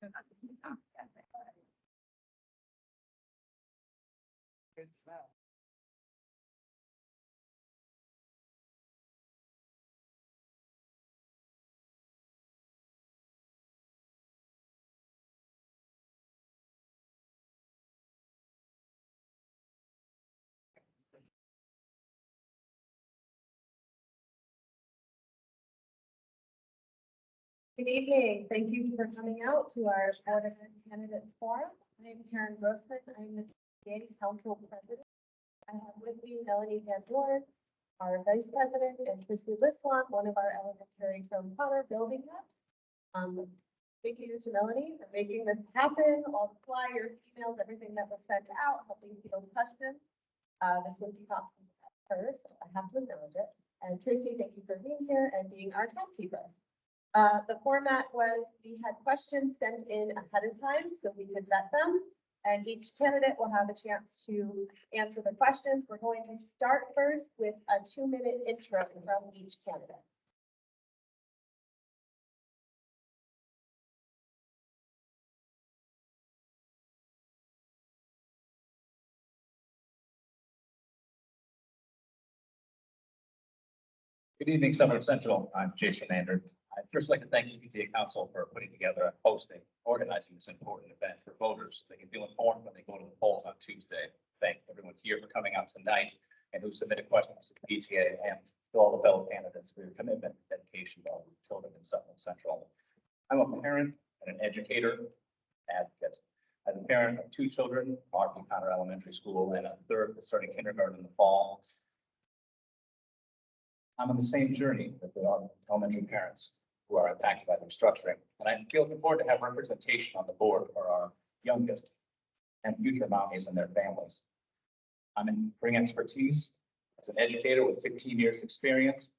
Good smell. Good evening. Thank you for coming out to our Board of Candidates Forum. I'm Karen Grossman. I'm the PTA Council President. I have with me Melanie Van Dorn, our Vice President, and Tracy Liswan, one of our elementary Tom Potter building reps. Thank you to Melanie for making this happen, all the flyers, emails, everything that was sent out, helping field questions. This would be awesome at first, so I have to acknowledge it. And Tracy, thank you for being here and being our timekeeper. The format was we had questions sent in ahead of time so we could vet them. And each candidate will have a chance to answer the questions. We're going to start first with a 2-minute intro from each candidate. Good evening, Summer Central. I'm Jason Andrew. I'd first like to thank the PTA Council for putting together and hosting, organizing this important event for voters so they can feel informed when they go to the polls on Tuesday. Thank everyone here for coming out tonight and who submitted questions to the PTA and to all the fellow candidates for your commitment and dedication to all the children in Summer Central. I'm a parent and an educator, advocate. As a parent of 2 children, Mark Connor Elementary School, and a third that's starting kindergarten in the fall. I'm on the same journey with the elementary parents who are impacted by the restructuring. And I feel it's important to have representation on the board for our youngest and future Mounties and their families. I'm in bring expertise as an educator with 15 years experience,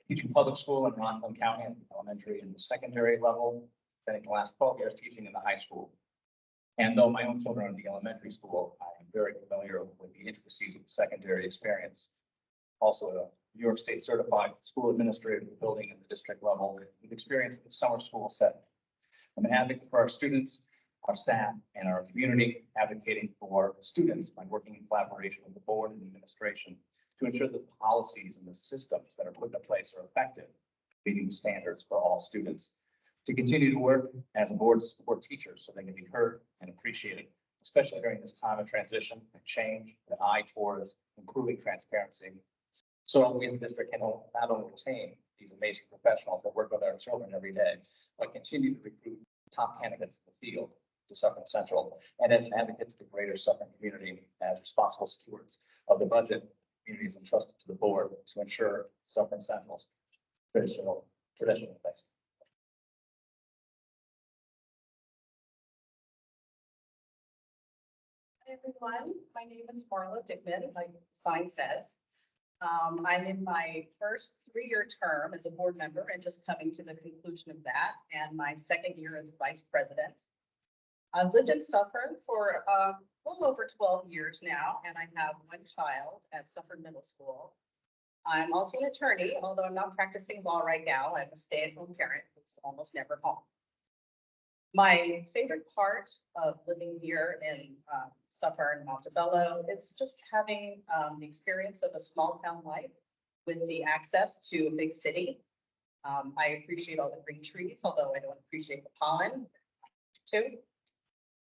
teaching public school in Rockland County at the elementary and the secondary level, spending the last 12 years teaching in the high school. And though my own children are in the elementary school, I am very familiar with the intricacies of the secondary experience. Also a New York State certified school administrator building at the district level with experience in the summer school setting. I'm an advocate for our students, our staff, and our community, advocating for students by working in collaboration with the board and the administration to ensure that the policies and the systems that are put in place are effective, meeting the standards for all students. To continue to work as a board to support teachers so they can be heard and appreciated, especially during this time of transition and change, an eye towards improving transparency. So we as a district can not only retain these amazing professionals that work with our children every day, but continue to recruit top candidates in the field to Suffolk Central and as an advocate to the greater Suffolk community as responsible stewards of the budget communities entrusted to the board to ensure Suffolk Central's traditional place. Hi, everyone. My name is Marla Dickman, like the sign says. I'm in my first 3-year term as a board member and just coming to the conclusion of that, and my 2nd year as vice president. I've lived in Suffolk for a little over 12 years now, and I have 1 child at Suffolk Middle School. I'm also an attorney, although I'm not practicing law right now. I'm a stay-at-home parent who's almost never home. My favorite part of living here in Suffolk and Montebello is just having the experience of a small town life with the access to a big city. I appreciate all the green trees, although I don't appreciate the pollen too.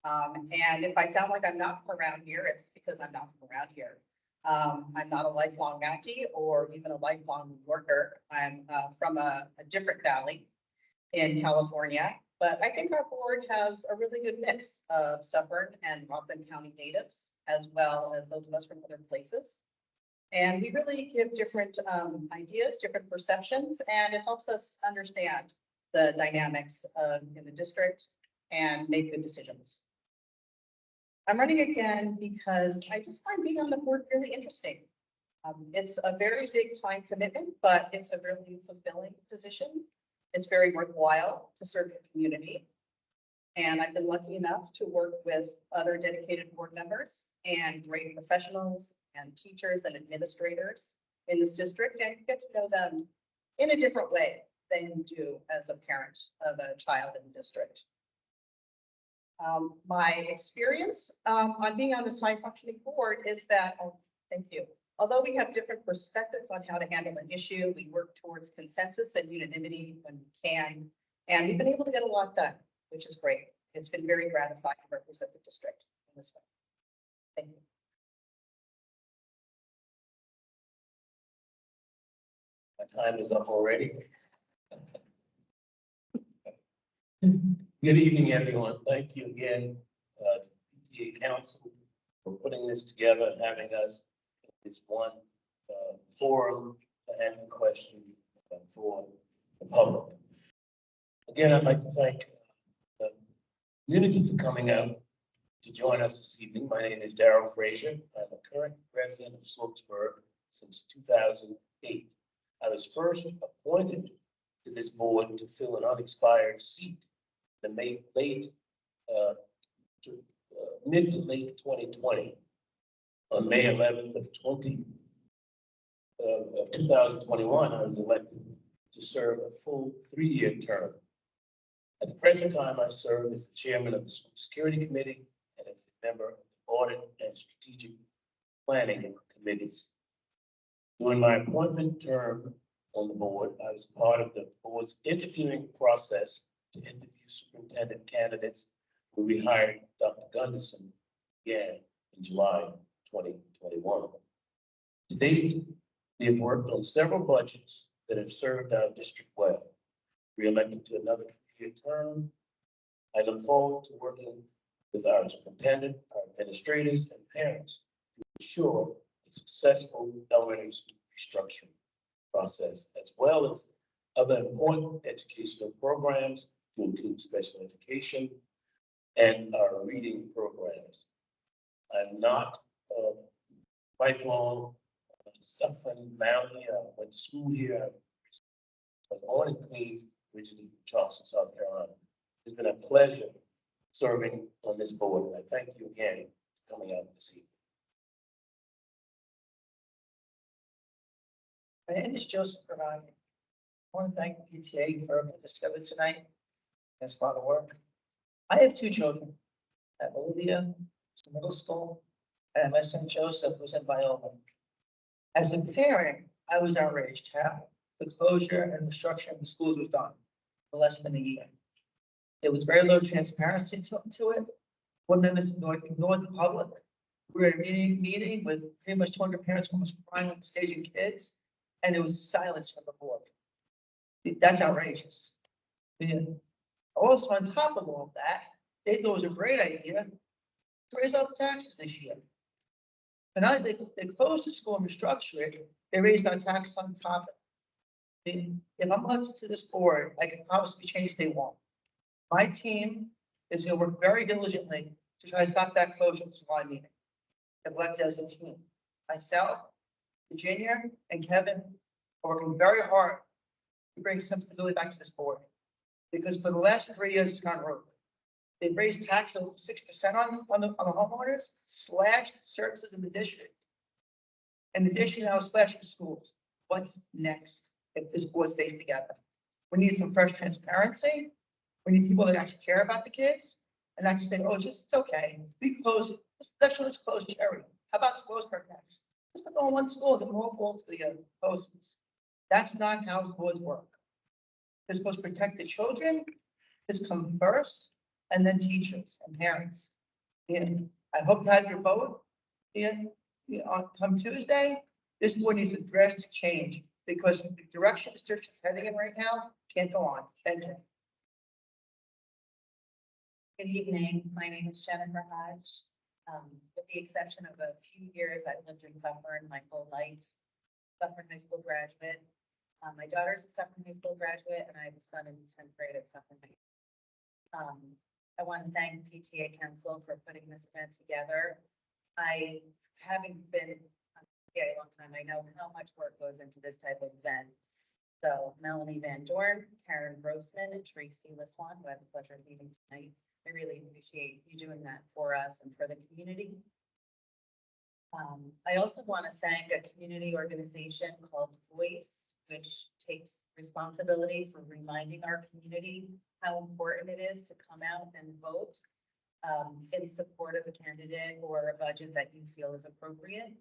And if I sound like I'm not from around here, it's because I'm not from around here. I'm not a lifelong Mountie or even a lifelong New Yorker. I'm from a different valley in California. But I think our board has a really good mix of Suffolk and Rockland County natives, as well as those of us from other places. And we really give different ideas, different perceptions, and it helps us understand the dynamics in the district and make good decisions. I'm running again because I just find being on the board really interesting. It's a very big time commitment, but it's a really fulfilling position. It's very worthwhile to serve your community. And I've been lucky enough to work with other dedicated board members and great professionals and teachers and administrators in this district and get to know them in a different way than you do as a parent of a child in the district. My experience on being on this high functioning board is that, oh, thank you. Although we have different perspectives on how to handle an issue, we work towards consensus and unanimity when we can. And we've been able to get a lot done, which is great. It's been very gratifying to represent the district in this way. Thank you. My time is up already. Good evening, everyone. Thank you again to PTA Council for putting this together and having us. It's one forum to answer questions for the public. Again, I'd like to thank the community for coming out to join us this evening. My name is Darrell Frazier. I'm a current resident of Sloatsburg since 2008. I was first appointed to this board to fill an unexpired seat in the mid to late 2020. On May 11th of 2021, I was elected to serve a full 3-year term. At the present time, I serve as the chairman of the School Security Committee and as a member of the Audit and Strategic Planning Committees. During my appointment term on the board, I was part of the board's interviewing process to interview superintendent candidates who we hired Dr. Gunderson again in July 2021. To date, we have worked on several budgets that have served our district well. Re-elected to another 3-year term, I look forward to working with our superintendent, our administrators, and parents to ensure a successful elementary school restructuring process, as well as other important educational programs to include special education and our reading programs. I'm not lifelong suffering family. I went to school here. I was born in Queens, originally from Charleston, South Carolina. It's been a pleasure serving on this board, and I thank you again for coming out this evening. My name is Joseph Bernard. I want to thank the PTA for putting this together tonight. It's a lot of work. I have 2 children. I have Olivia, who's in middle school, and my son Joseph, who's in Viola. As a parent, I was outraged how the closure and restructuring of the schools was done in less than a year. There was very little transparency to it. Board members ignored the public. We were at a meeting with pretty much 200 parents almost crying with staging kids, and there was silence from the board. That's outrageous. And also, on top of all of that, they thought it was a great idea to raise up taxes this year. And now they closed the school and restructured it, they raised our tax on top of it. And if I'm elected to this board, I can possibly change they won't. My team is going to work very diligently to try to stop that closure of the July meeting. Elected as a team. Myself, Virginia, and Kevin are working very hard to bring some stability back to this board. Because for the last 3 years, it's gone rogue. They've raised taxes over 6% on the homeowners, slashed services in the district. In addition, now slashing schools. What's next if this board stays together? We need some fresh transparency. We need people that actually care about the kids and not just say, oh, it's okay. We close, let's close Cherry. How about Sloatsburg next? Let's put all one school, then we'll go to the postings. That's not how boards work. They're supposed to protect the children. This comes first, and then teachers and parents. And I hope to have your vote. And come Tuesday, this board needs a drastic change because the direction this district is heading in right now can't go on. Thank you. Good evening. My name is Jennifer Hodge. With the exception of a few years, I've lived in Suffern my whole life. Suffern High School graduate. My daughter's a Suffern High School graduate, and I have a son in 10th grade at Suffern High. I want to thank PTA Council for putting this event together. Having been on PTA a long time, I know how much work goes into this type of event. So Melanie Van Dorn, Karen Grossman, and Tracy Liswan, who I had the pleasure of meeting tonight. I really appreciate you doing that for us and for the community. I also want to thank a community organization called Voice, which takes responsibility for reminding our community how important it is to come out and vote. in support of a candidate or a budget that you feel is appropriate.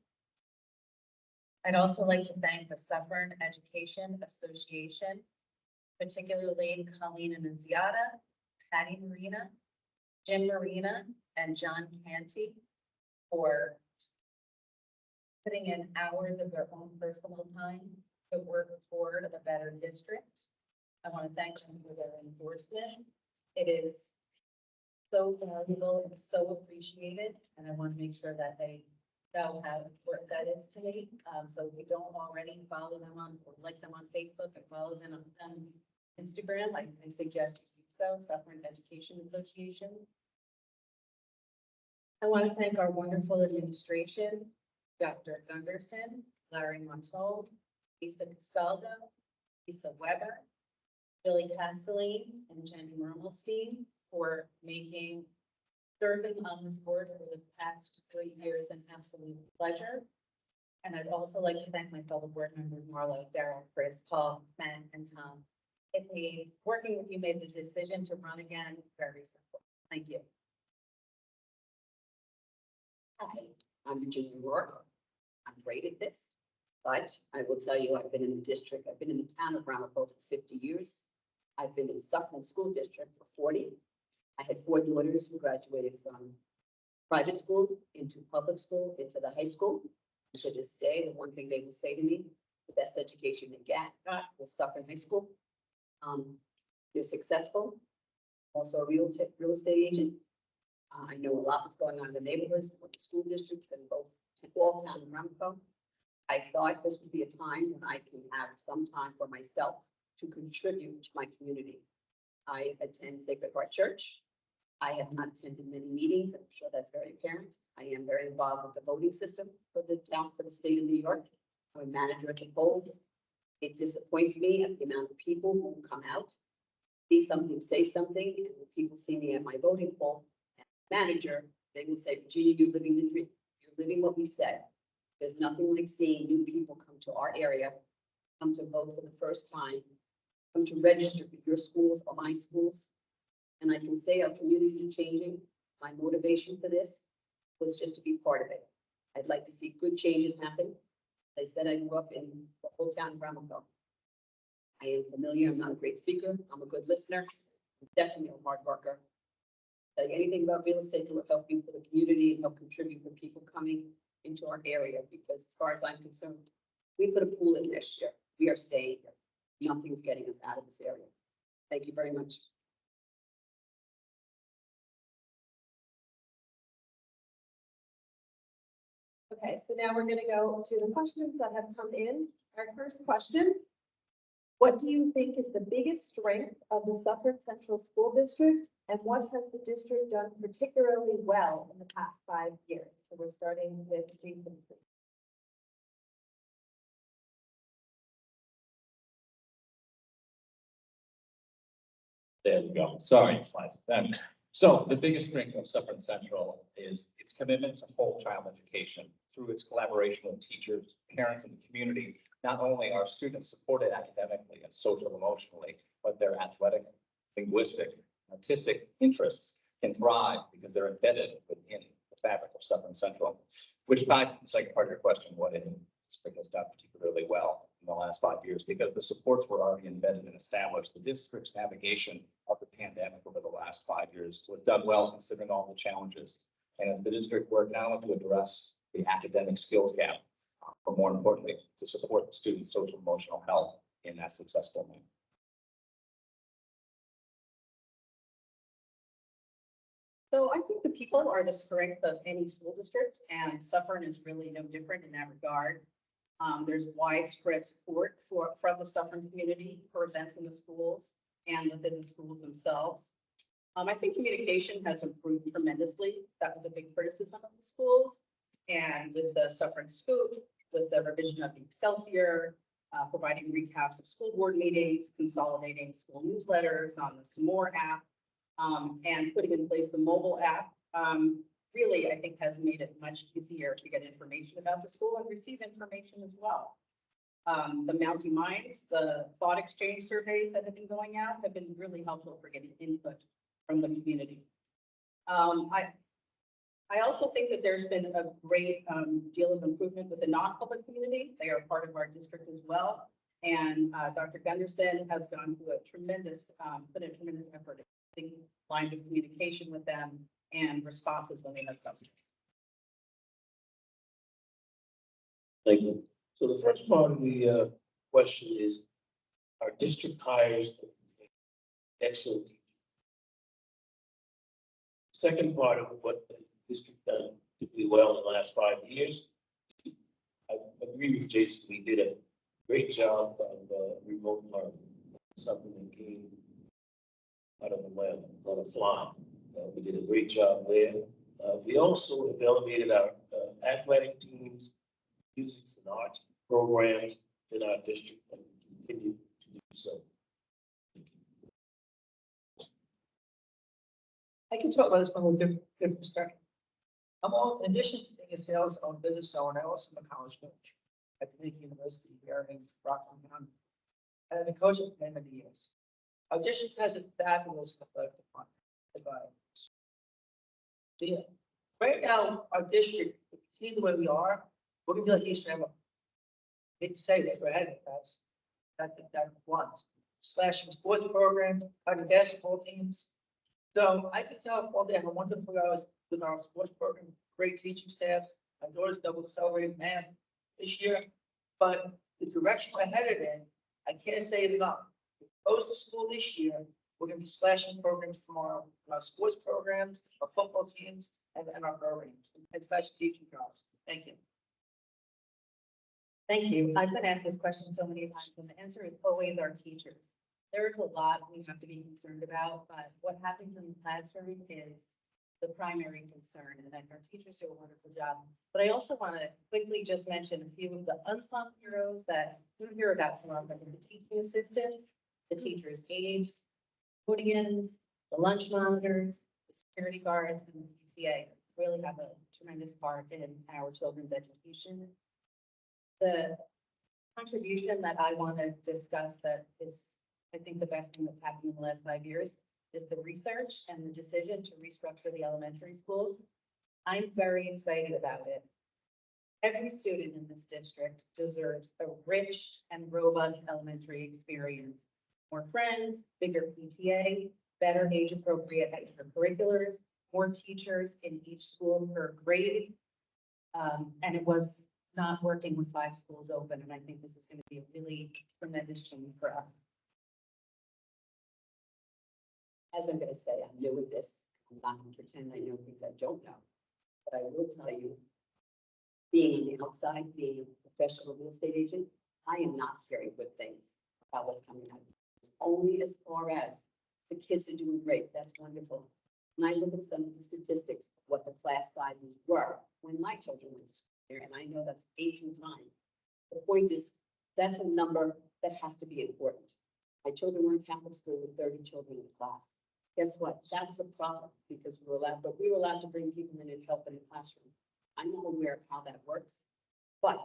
I'd also like to thank the Suffern Education Association, particularly Colleen Annunziata, Patty Marina, Jim Marina, and John Canty for putting in hours of their own personal time to work toward a better district. I want to thank them for their endorsement. It is so valuable and so appreciated, and I want to make sure that they know how important that is to me. So if you don't already follow them on, or like them on Facebook and follow them on Instagram, I suggest you do so, Suffern Education Association. I want to thank our wonderful administration, Dr. Gunderson, Larry Montold, Lisa Casaldo, Lisa Weber, Billy Castelline, and Jenny Mermelstein for making serving on this board for the past 3 years an absolute pleasure. And I'd also like to thank my fellow board members, Marlo, Daryl, Chris, Paul, Matt, and Tom. Working with you made the decision to run again very simple. Thank you. Hi, I'm Virginia Rourke. I'm great at this, but I will tell you, I've been in the district, I've been in the town of Ramapo for 50 years. I've been in Suffern School District for 40. I had 4 daughters who graduated from private school into public school, into the high school. And to this day, the one thing they will say to me, the best education they get was Suffern High School. You're successful, also a real estate agent. I know a lot what's going on in the neighborhoods, with the school districts, and all town and Ramapo. I thought this would be a time when I can have some time for myself to contribute to my community. I attend Sacred Heart Church. I have not attended many meetings. I'm sure that's very apparent. I am very involved with the voting system for the town, for the state of New York. I'm a manager at the polls. It disappoints me at the amount of people who come out, see something, say something, and when people see me at my voting poll, manager, they will say, Virginia, you're living the dream. You're living what we said. There's nothing like seeing new people come to our area, come to vote for the first time, come to register for your schools or my schools. And I can say our communities are changing. My motivation for this was just to be part of it. I'd like to see good changes happen. As I said, I grew up in the whole town of Ramapo. I am familiar. I'm not a great speaker. I'm a good listener. I'm definitely a hard worker. Like anything about real estate to help you for the community and help contribute for people coming into our area, because as far as I'm concerned, we put a pool in this year. We are staying here. Nothing's getting us out of this area. Thank you very much. Okay, so now we're going to go to the questions that have come in. Our first question: what do you think is the biggest strength of the Suffern Central School District, and what has the district done particularly well in the past 5 years? So we're starting with Jason. There we go. Sorry, slides. So the biggest strength of Suffern Central is its commitment to whole child education through its collaboration with teachers, parents, and the community. Not only are students supported academically and social emotionally, but their athletic, linguistic, artistic interests can thrive because they're embedded within the fabric of Suffern Central, which ties to the second part of your question, what the district has done particularly well in the last 5 years, because the supports were already embedded and established. The district's navigation of the pandemic over the last 5 years was done well considering all the challenges. And as the district worked not only to address the academic skills gap, but more importantly, to support the students' social emotional health in that successful manner. So I think the people are the strength of any school district, and Suffern is really no different in that regard. There's widespread support from the Suffern community for events in the schools and within the schools themselves. I think communication has improved tremendously. That was a big criticism of the schools. And with the Suffern Scoop, with the revision of the Excelsior, providing recaps of school board meetings, consolidating school newsletters on the Some More app, and putting in place the mobile app, really, I think has made it much easier to get information about the school and receive information as well. The Mountie Minds, the thought exchange surveys that have been going out have been really helpful for getting input from the community. I also think that there's been a great deal of improvement with the non-public community. They are part of our district as well. And Dr. Gunderson has gone through a tremendous, put a tremendous effort in lines of communication with them and responses when they have questions. Thank you. So the first part of the question is, our district hires excellent teachers. Second part of what the district done particularly well in the last 5 years, I agree with Jason. We did a great job of remote learning, something that came out of the web on the fly. We did a great job there. We also have elevated our athletic teams, music and arts programs in our district and continue to do so. I can talk about this from a different perspective. I'm all, in addition to being a sales or business owner, I also am a college coach at the Lake University here in Rockland County. And I've been coaching for many years. Our district has a fabulous athletic department. Yeah. Right now, our district, if we continue the way we are, we're gonna be like East Rama. Hate to say that, we're ahead of us. That once, slashing sports program, cutting basketball teams. So I can tell all day, I have a wonderful hours with our sports program, great teaching staffs. My daughter's double accelerated math this year, but the direction we're headed in, I can't say it enough. We close the school this year, we're gonna be slashing programs tomorrow, our sports programs, our football teams, and our programs, and slashing teaching jobs. Thank you. Thank you. I've been asked this question so many times, and the answer is always our teachers. There's a lot we have to be concerned about, but what happens in the classroom is the primary concern, and then our teachers do a wonderful job. But I also want to quickly just mention a few of the unsung heroes that we hear about from the teaching assistants, the teachers' aides, custodians, the lunch monitors, the security guards, and the PTA really have a tremendous part in our children's education. The contribution that I want to discuss that is, I think, the best thing that's happened in the last 5 years is the research and the decision to restructure the elementary schools. I'm very excited about it. Every student in this district deserves a rich and robust elementary experience. More friends, bigger PTA, better age-appropriate extracurriculars, more teachers in each school per grade. And it was not working with 5 schools open, and I think this is going to be a really tremendous change for us. As I'm gonna say, I'm new at this. I'm not gonna pretend I know things I don't know. But I will tell you, being on the outside, being a professional real estate agent, I am not hearing good things about what's coming out. It's only as far as the kids are doing great. That's wonderful. And I look at some of the statistics of what the class sizes were when my children went to school here, and I know that's ancient time. The point is, that's a number that has to be important. My children were in Catholic school with 30 children in the class. Guess what? That was a problem because we were allowed to bring people in and help in the classroom. I'm not aware of how that works, but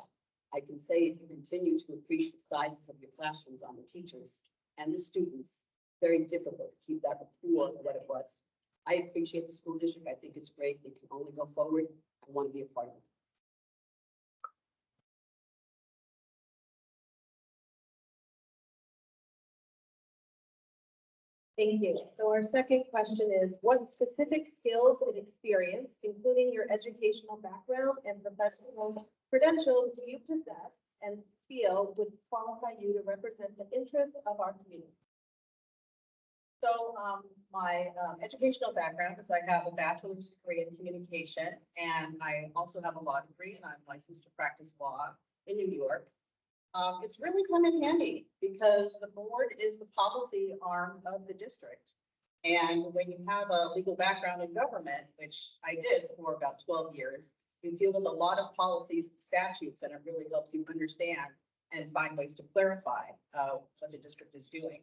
I can say if you continue to increase the sizes of your classrooms on the teachers and the students, very difficult to keep that rapport of what it was. I appreciate the school district. I think it's great. It can only go forward. I want to be a part of it. Thank you. So our second question is, what specific skills and experience, including your educational background and professional credentials, do you possess and feel would qualify you to represent the interests of our community? So my educational background is I have a bachelor's degree in communication, and I also have a law degree, and I'm licensed to practice law in New York. It's really come in handy because the board is the policy arm of the district. And when you have a legal background in government, which I did for about 12 years, you deal with a lot of policies and statutes, and it really helps you understand and find ways to clarify what the district is doing.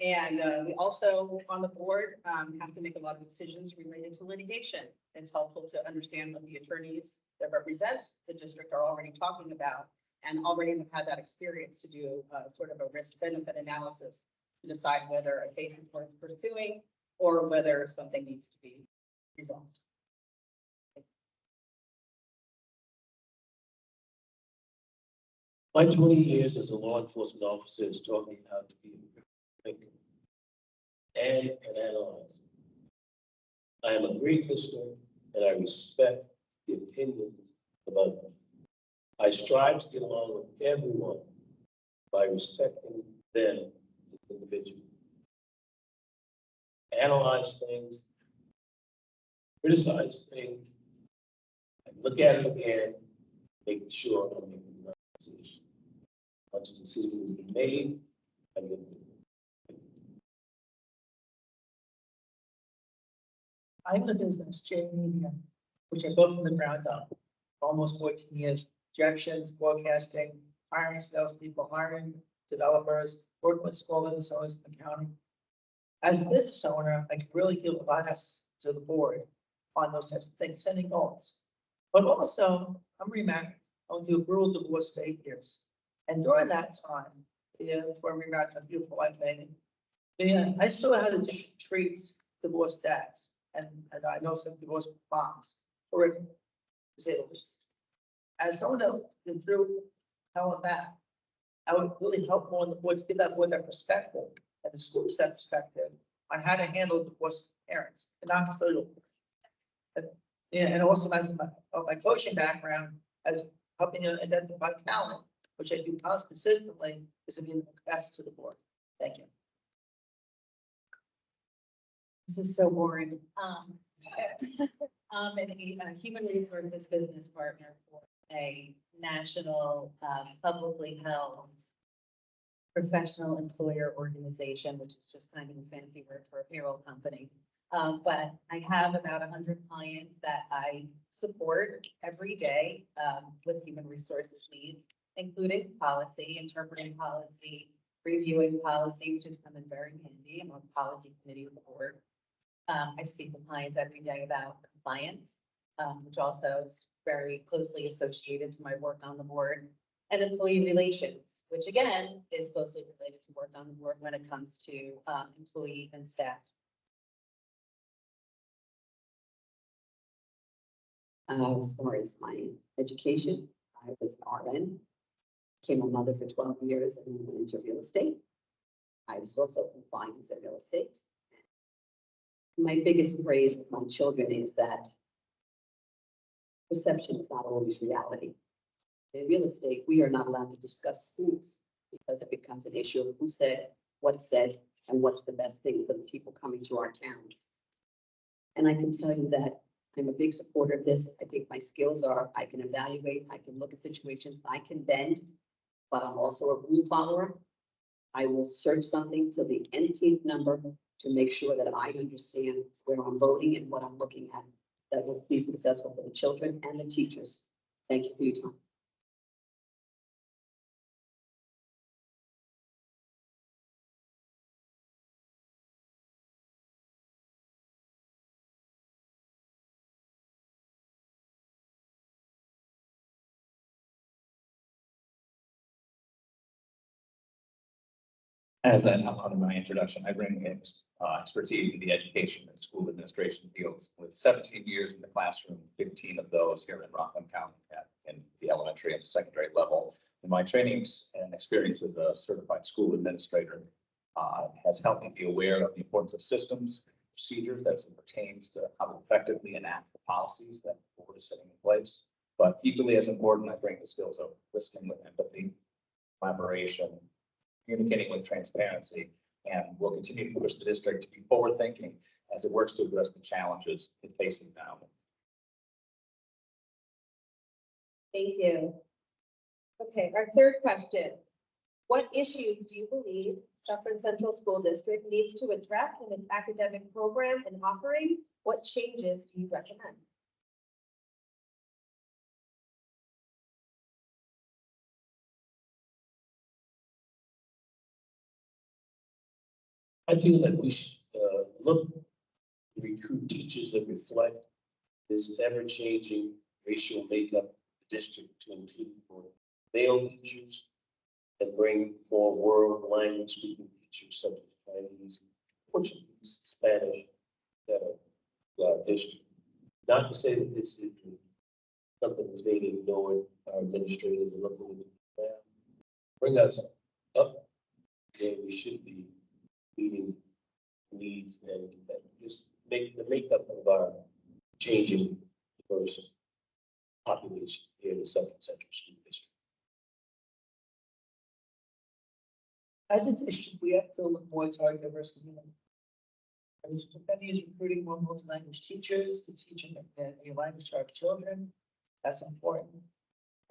We also, on the board, have to make a lot of decisions related to litigation. It's helpful to understand what the attorneys that represent the district are already talking about and already have had that experience to do sort of a risk benefit analysis to decide whether a case is worth pursuing or whether something needs to be resolved. My 20 years as a law enforcement officer has taught me how to be a thinker and an analyzer. I am a great listener and I respect the opinions of others. I strive to get along with everyone by respecting them as individuals. Analyze things, criticize things, and look at it again, making sure I'm making the right decision. Once a decision has been made, I get it. I own a business, J Media, which I built from the ground up, for almost 14 years. Projections, forecasting, hiring salespeople, hiring developers, working with small business owners in the county. As a business owner, I can really give a lot to the board on those types of things, setting goals. But also, I'm remarried. I went through a brutal divorce for 8 years. And during that time, before I remarried my beautiful wife, Megan, I saw how the district treats divorced dads. And I know some divorced moms, horrific, to say the least. As someone that been through hell and back, I would really help more on the board to give that board that perspective and the schools that perspective on how to handle divorced parents and non-custodial. And also as my coaching background, as helping you identify talent, which I do consistently, is to be the best to the board. Thank you. This is so boring. And a human resources business partner for a national, publicly held professional employer organization, which is just kind of a fancy word for a payroll company. But I have about 100 clients that I support every day with human resources needs, including policy, interpreting policy, reviewing policy, which has come in very handy. I'm on the policy committee with the board. I speak with clients every day about compliance, which also is very closely associated to my work on the board, and employee relations, which again is closely related to work on the board when it comes to employee and staff. As far as my education, I was an RN, became a mother for 12 years and then went into real estate. I was also confined in real estate. My biggest praise with my children is that perception is not always reality. In real estate, we are not allowed to discuss who's, because it becomes an issue of who said, and what's the best thing for the people coming to our towns. And I can tell you that I'm a big supporter of this. I think my skills are, I can evaluate, I can look at situations, I can bend, but I'm also a rule follower. I will search something to the nth number to make sure that I understand where I'm voting and what I'm looking at that will be successful for the children and the teachers. Thank you for your time. As I outlined in my introduction, I bring expertise in the education and school administration fields with 17 years in the classroom, 15 of those here in Rockland County in the elementary and secondary level. And my trainings and experience as a certified school administrator has helped me be aware of the importance of systems, procedures as it pertains to how to effectively enact the policies that the board is setting in place. But equally as important, I bring the skills of listening with empathy, collaboration, communicating with transparency, and will continue to push the district to be forward-thinking as it works to address the challenges it faces now. Thank you. Okay, our third question. What issues do you believe Suffern Central School District needs to address in its academic program and offering? What changes do you recommend? I feel that we should look to recruit teachers that reflect this ever-changing racial makeup of the district to include more male teachers and bring more world language speaking teachers such as Chinese, Portuguese, Spanish, district. Not to say that this is something that's being ignored, our administrators are looking at that. Bring us up, and we should be meeting needs and just make the makeup of our changing diverse population here in the Suffolk Central School District. As a district, we have to look more to our diverse community. That means recruiting more multi-language teachers to teach in a language to our children. That's important.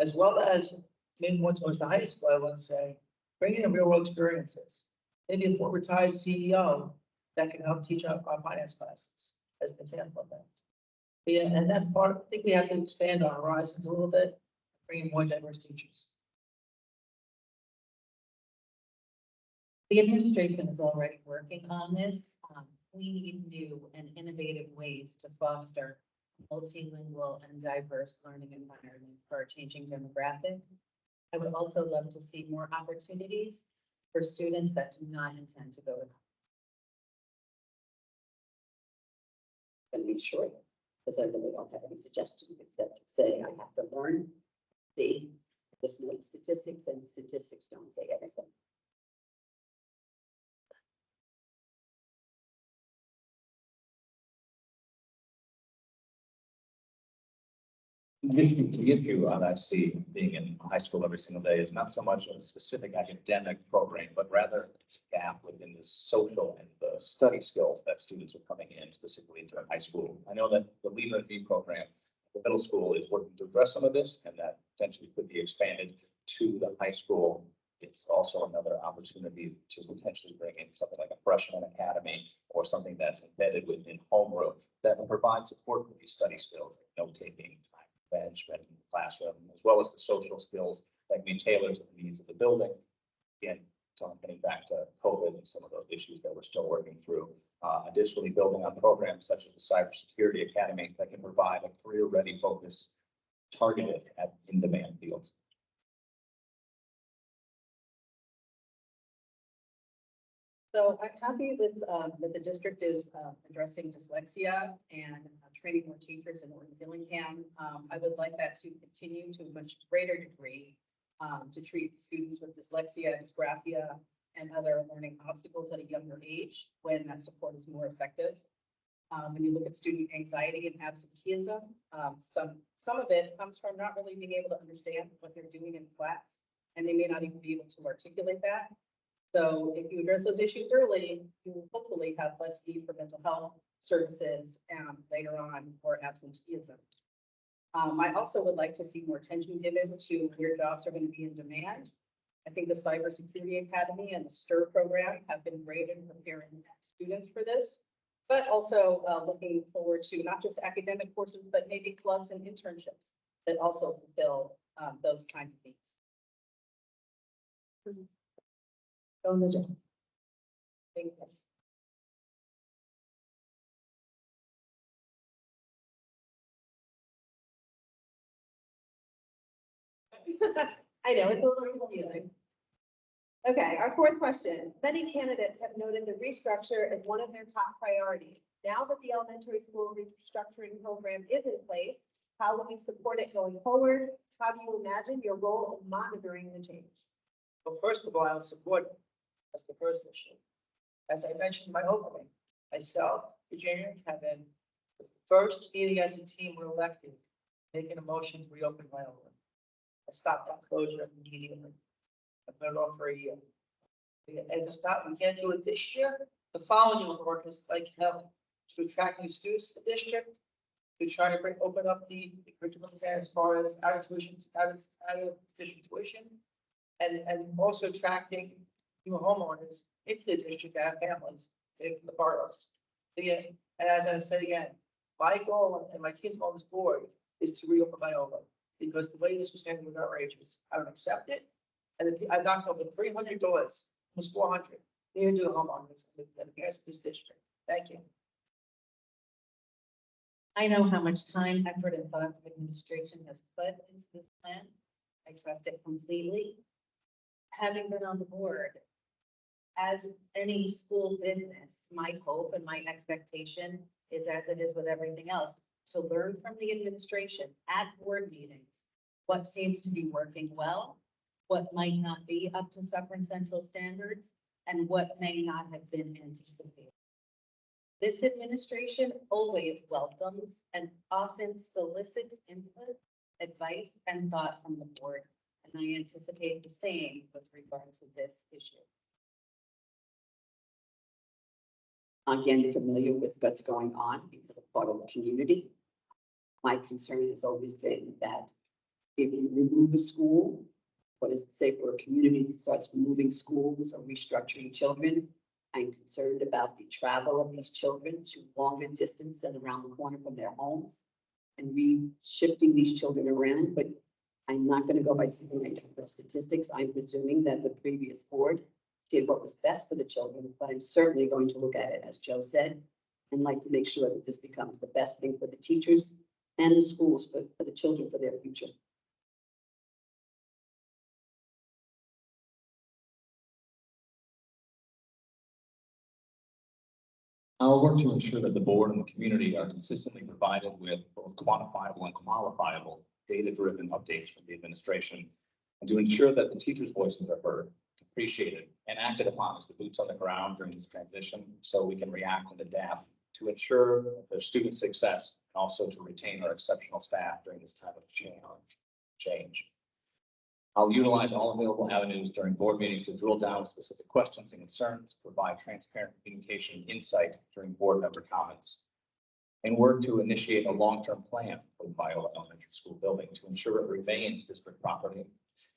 As well as maybe more towards the high school, I want to say, bringing in real world experiences. Maybe a former retired CEO that can help teach our finance classes as an example of that. Yeah, and that's part, I think we have to expand our horizons a little bit, bring in more diverse teachers. The administration is already working on this. We need new and innovative ways to foster multilingual and diverse learning environment for our changing demographic. I would also love to see more opportunities for students that do not intend to go to college. And be short, because I really don't have any suggestions except to say I have to learn, see, just know statistics, and statistics don't say anything. The issue I see being in high school every single day is not so much a specific academic program, but rather its gap within the social and the study skills that students are coming in specifically into high school. I know that the Lead and Lead program, the middle school, is working to address some of this, and that potentially could be expanded to the high school. It's also another opportunity to potentially bring in something like a freshman academy or something that's embedded within homeroom that will provide support for these study skills, like note-taking, time management in the classroom, as well as the social skills that can be tailored to the needs of the building. Again, getting back to COVID and some of those issues that we're still working through. Additionally, building on programs such as the Cybersecurity Academy that can provide a career-ready focus targeted at in-demand fields. So I'm happy with, that the district is addressing dyslexia and training more teachers in North Dillingham. I would like that to continue to a much greater degree to treat students with dyslexia, dysgraphia, and other learning obstacles at a younger age when that support is more effective. When you look at student anxiety and absenteeism, some of it comes from not really being able to understand what they're doing in class, and they may not even be able to articulate that. So if you address those issues early, you will hopefully have less need for mental health services later on or absenteeism. I also would like to see more attention given to where jobs are going to be in demand. I think the Cybersecurity Academy and the STIR program have been great in preparing students for this, but also looking forward to not just academic courses, but maybe clubs and internships that also fulfill those kinds of needs. Go the job. Thank you. I know, it's a little confusing. Okay, our fourth question. Many candidates have noted the restructure as one of their top priorities. Now that the elementary school restructuring program is in place, how will you support it going forward? How do you imagine your role in monitoring the change? Well, first of all, I would support it. That's the first issue. As I mentioned in my opening, myself, Virginia, and Kevin, the first meeting as a team were elected, making a motion to reopen my own. I stopped that closure immediately. I put it off for a year. And it's not, we can't do it this year. The following year, we'll work is like hell to attract new students to the district, to try to open up the curriculum there as far as out of tuition, out of district tuition, and also attracting new homeowners into the district that have families in the boroughs. And as I said again, my goal and my team's on this board is to reopen Viola because the way this was handled was outrageous. I don't accept it. And I knocked over 300 doors, almost 400, near to the homeowners and the parents of this district. Thank you. I know how much time, effort, and thought the administration has put into this plan. I trust it completely. Having been on the board, as any school business, my hope and my expectation is, as it is with everything else, to learn from the administration at board meetings, what seems to be working well, what might not be up to Suffern Central standards, and what may not have been anticipated. This administration always welcomes and often solicits input, advice, and thought from the board, and I anticipate the same with regard to this issue. Again, familiar with what's going on because I'm part of the community. My concern has always been that if you remove a school, what does it say for a community that starts removing schools or restructuring children? I'm concerned about the travel of these children to longer distance than around the corner from their homes and shifting these children around, but I'm not going to go by something I don't know statistics. I'm presuming that the previous board did what was best for the children, but I'm certainly going to look at it, as Joe said, and like to make sure that this becomes the best thing for the teachers and the schools, for the children, for their future. I'll work to ensure that the board and the community are consistently provided with both quantifiable and qualifiable data-driven updates from the administration, and to ensure that the teachers' voices are heard, appreciated, and acted upon as the boots on the ground during this transition, so we can react and adapt to ensure their student success and also to retain our exceptional staff during this time of change. I'll utilize all available avenues during board meetings to drill down specific questions and concerns, provide transparent communication and insight during board member comments, and work to initiate a long-term plan for the Viola Elementary School building to ensure it remains district property.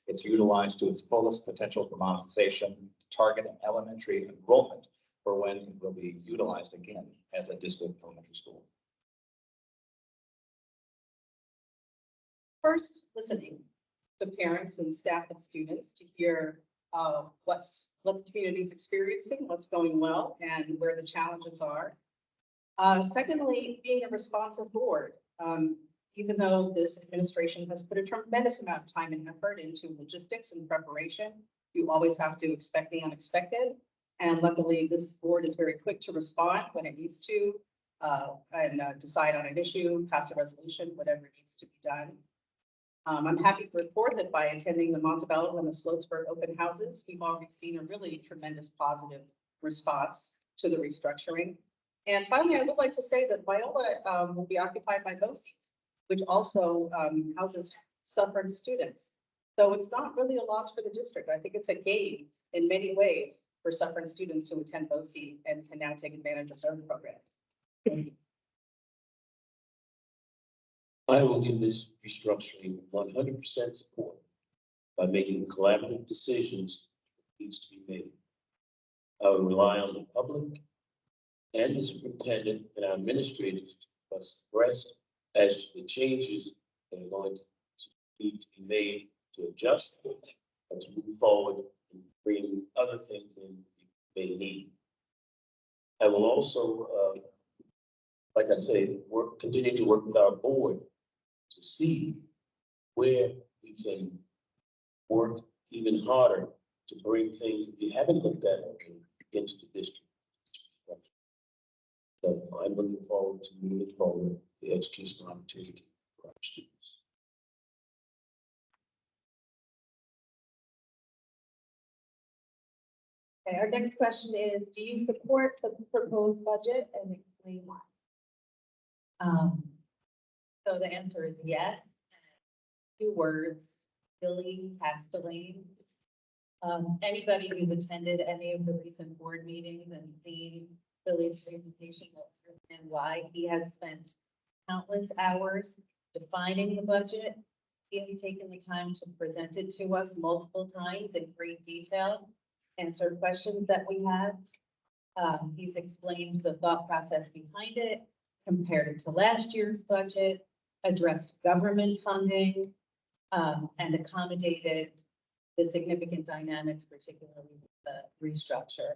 It's utilized to its fullest potential for monetization, to target elementary enrollment for when it will be utilized again as a district elementary school. First, listening to parents and staff and students to hear what the community is experiencing, what's going well, and where the challenges are. Secondly, being a responsive board. Even though this administration has put a tremendous amount of time and effort into logistics and preparation, you always have to expect the unexpected. And luckily, this board is very quick to respond when it needs to and decide on an issue, pass a resolution, whatever needs to be done. I'm happy to report that by attending the Montebello and the Sloatsburg open houses, we've already seen a really tremendous positive response to the restructuring. And finally, I would like to say that Viola will be occupied by BOCES, which also houses Suffern students. So it's not really a loss for the district. I think it's a gain in many ways for Suffern students who attend BOCES and can now take advantage of their programs. Thank you. I will give this restructuring 100% support by making collaborative decisions that needs to be made. I will rely on the public and the superintendent and our administrators to express as to the changes that are going to need to be made to adjust and to move forward and bring other things in we may need. I will also, like I say, continue to work with our board to see where we can work even harder to bring things that we haven't looked at into the district. So I'm looking forward to moving forward the educational opportunity for our students. Okay, our next question is, do you support the proposed budget and explain why? So the answer is yes. 2 words, Billy Castellane. Anybody who's attended any of the recent board meetings and seen Billy's presentation will understand why he has spent countless hours defining the budget. He has taken the time to present it to us multiple times in great detail, answer questions that we have. He's explained the thought process behind it, compared it to last year's budget, addressed government funding, and accommodated the significant dynamics, particularly with the restructure.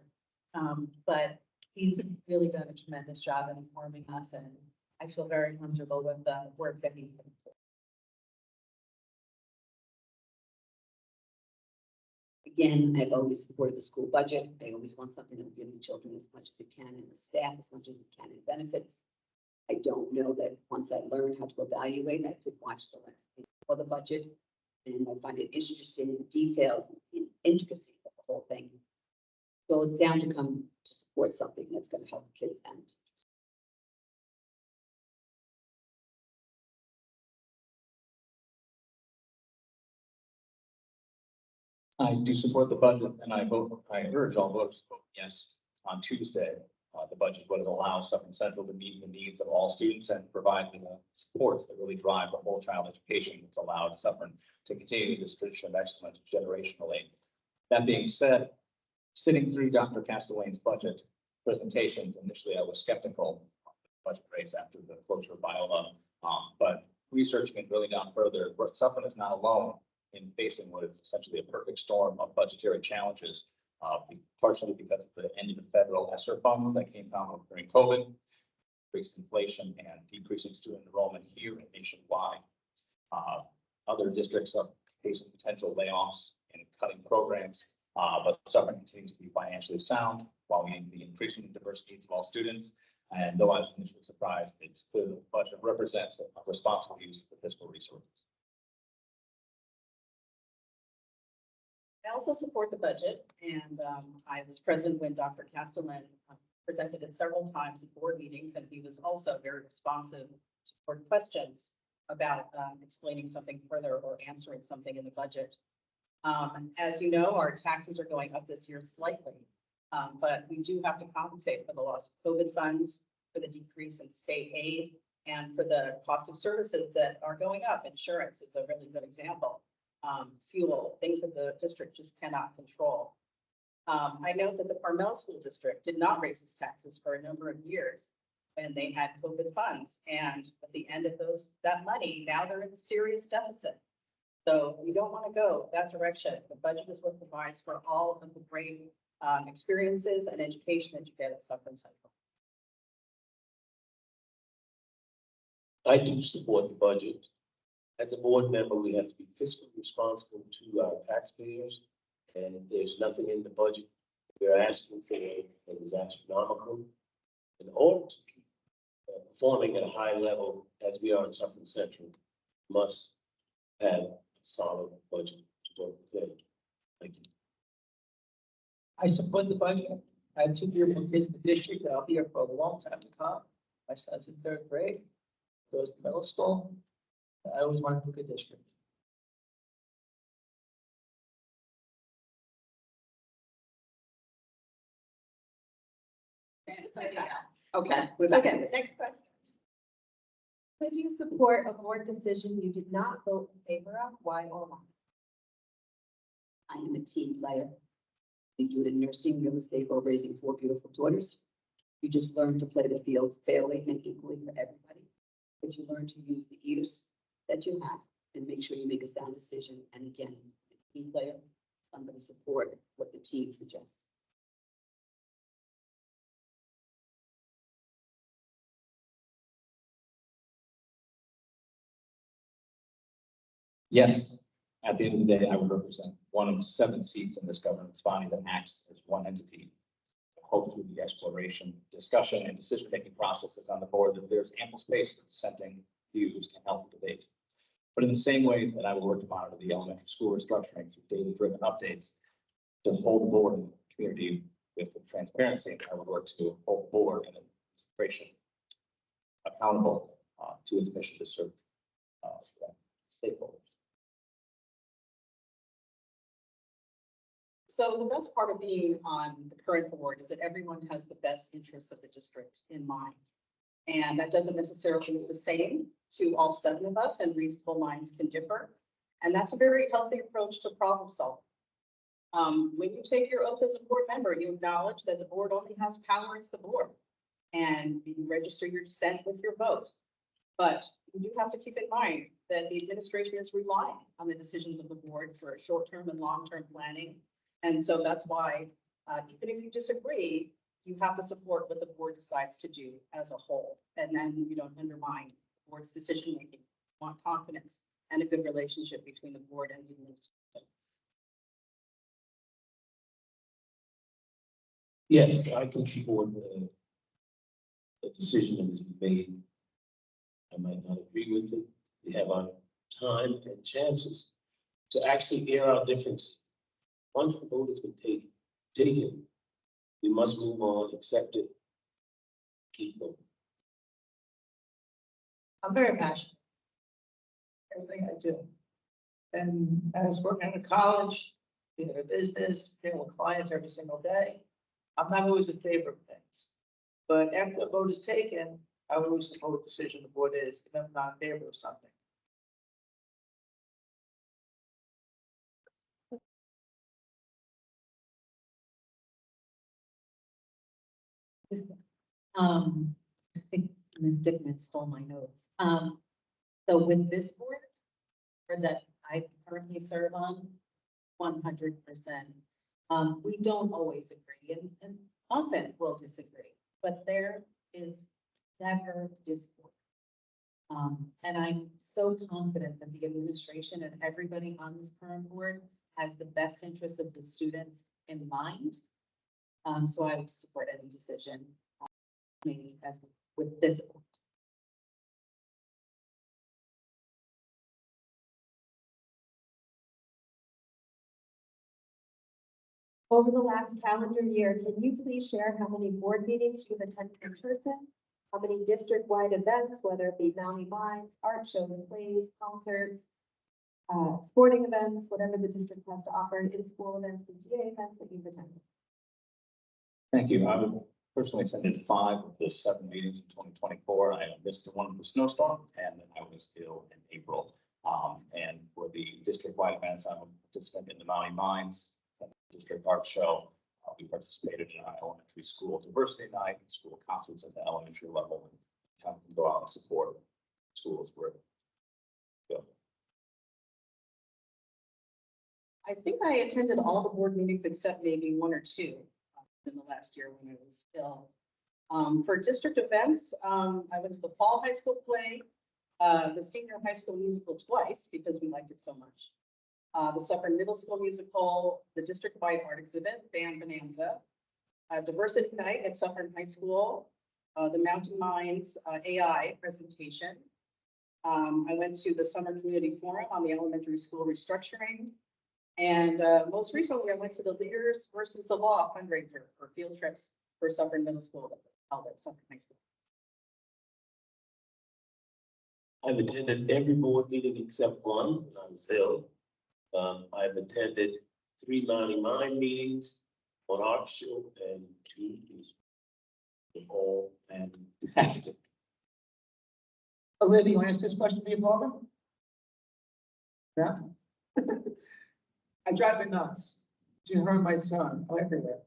But he's really done a tremendous job in informing us, and I feel very comfortable with the work that he's done. Again, I've always supported the school budget. I always want something that will give the children as much as it can and the staff as much as it can in benefits. I don't know that once I learned how to evaluate, I did watch the last thing for the budget. And I find it interesting in the details and intricacy of the whole thing. Go down to come to support something that's going to help the kids and I do support the budget and I urge all voters to vote yes on Tuesday. The budget would allow Suffolk Central to meet the needs of all students and provide the supports that really drive the whole child education that's allowed Suffolk to continue this tradition of excellence generationally. That being said, sitting through Dr. Castellan's budget presentations, initially I was skeptical of the budget rates after the closure of Viola, but researching it really down further, Suffolk is not alone in facing what is essentially a perfect storm of budgetary challenges, partially because of the end of the federal ESSER funds that came down during COVID, increased inflation and decreasing student enrollment here and nationwide. Other districts are facing potential layoffs and cutting programs, but Suffolk continues to be financially sound while meeting the increasing diverse needs of all students. And though I was initially surprised, it's clear that the budget represents a responsible use of the fiscal resources. I also support the budget, and I was present when Dr. Castellan presented it several times at board meetings, and he was also very responsive to board questions about explaining something further or answering something in the budget. As you know, our taxes are going up this year slightly, but we do have to compensate for the loss of COVID funds, for the decrease in state aid, and for the cost of services that are going up. Insurance is a really good example. Fuel, things that the district just cannot control. I note that the Carmel School District did not raise its taxes for a number of years when they had COVID funds. And at the end of that money, now they're in a serious deficit. So we don't want to go that direction. The budget is what provides for all of the great experiences and education that you get at Suffolk Central. I do support the budget. As a board member, we have to be fiscally responsible to our taxpayers. And there's nothing in the budget we're asking for that is astronomical. In order to keep performing at a high level as we are in Suffolk Central, must have a solid budget to work within. Thank you. I support the budget. I have 2 beautiful kids in the district that I'll be here for a long time to come. My son's in 3rd grade, goes to middle school. I always wanted a good district. okay, we're back. Okay, next question. Could you support a board decision you did not vote in favor of? Why or why? I am a team player. We do it in nursing, real estate, while raising 4 beautiful daughters. You just learn to play the fields fairly and equally for everybody. But you learn to use the ears that you have and make sure you make a sound decision. And again, a team player, I'm going to support what the team suggests. Yes, at the end of the day, I would represent one of 7 seats in this governance body that acts as one entity. I hope through the exploration, discussion, and decision-making processes on the board that there's ample space for dissenting views and healthy debate. But in the same way that I will work to monitor the elementary school restructuring through daily driven updates, to hold the board and the community with transparency, I would work to hold the board and administration accountable to its mission to serve stakeholders. So the best part of being on the current board is that everyone has the best interests of the district in mind. And that doesn't necessarily look the same to all 7 of us, and reasonable minds can differ. And that's a very healthy approach to problem solving. When you take your oath as a board member, you acknowledge that the board only has power as the board, and you register your dissent with your vote. But you do have to keep in mind that the administration is relying on the decisions of the board for short-term and long-term planning. And so that's why, even if you disagree, you have to support what the board decides to do as a whole. And then you don't undermine the board's decision-making. You want confidence and a good relationship between the board and the administration. Yes, I can support the decision that has been made. I might not agree with it. We have our time and chances to actually air our differences. Once the vote has been taken, we must move on, accept it, keep moving. I'm very passionate. Everything I do. And as working at a college, being in a business, dealing with clients every single day, I'm not always in favor of things. But after the vote is taken, I will always support the decision the board is, if I'm not in favor of something. I think Ms. Dickman stole my notes. So with this board, or that I currently serve on, 100%. We don't always agree and often will disagree, but there is never discord. And I'm so confident that the administration and everybody on this current board has the best interest of the students in mind. So I would support any decision made as with this board. Over the last calendar year, can you please share how many board meetings you've attended in person? How many district-wide events, whether it be Mountie Minds, art shows, plays, concerts, sporting events, whatever the district has to offer, in-school events, PTA events that you've attended? Thank you. I would personally attended 5 of the 7 meetings in 2024. I missed the one with the snowstorm, and then I was ill in April. And for the district-wide events, I'm a participant in the Mountie Minds District Art Show. We participated in our elementary school diversity night and school concerts at the elementary level. And time to go out and support schools where go. I think I attended all the board meetings except maybe 1 or 2 in the last year when I was ill. For district events, I went to the fall high school play, the senior high school musical twice because we liked it so much. The Suffern Middle School musical, the district-wide art exhibit, Band Bonanza, diversity night at Suffern High School, the Mountain Minds AI presentation. I went to the Summer Community Forum on the elementary school restructuring. And most recently, I went to the Leaders versus the Law fundraiser for field trips for Suffern Middle School that was held at Suffern High School. I've attended every board meeting except one when I was ill. I've attended 3 Mountie Mind meetings, 1 art show, and 2 news. They're all fantastic. Olivia, you want to ask this question to your father? No? I drive me nuts. You heard my son, I'm everywhere.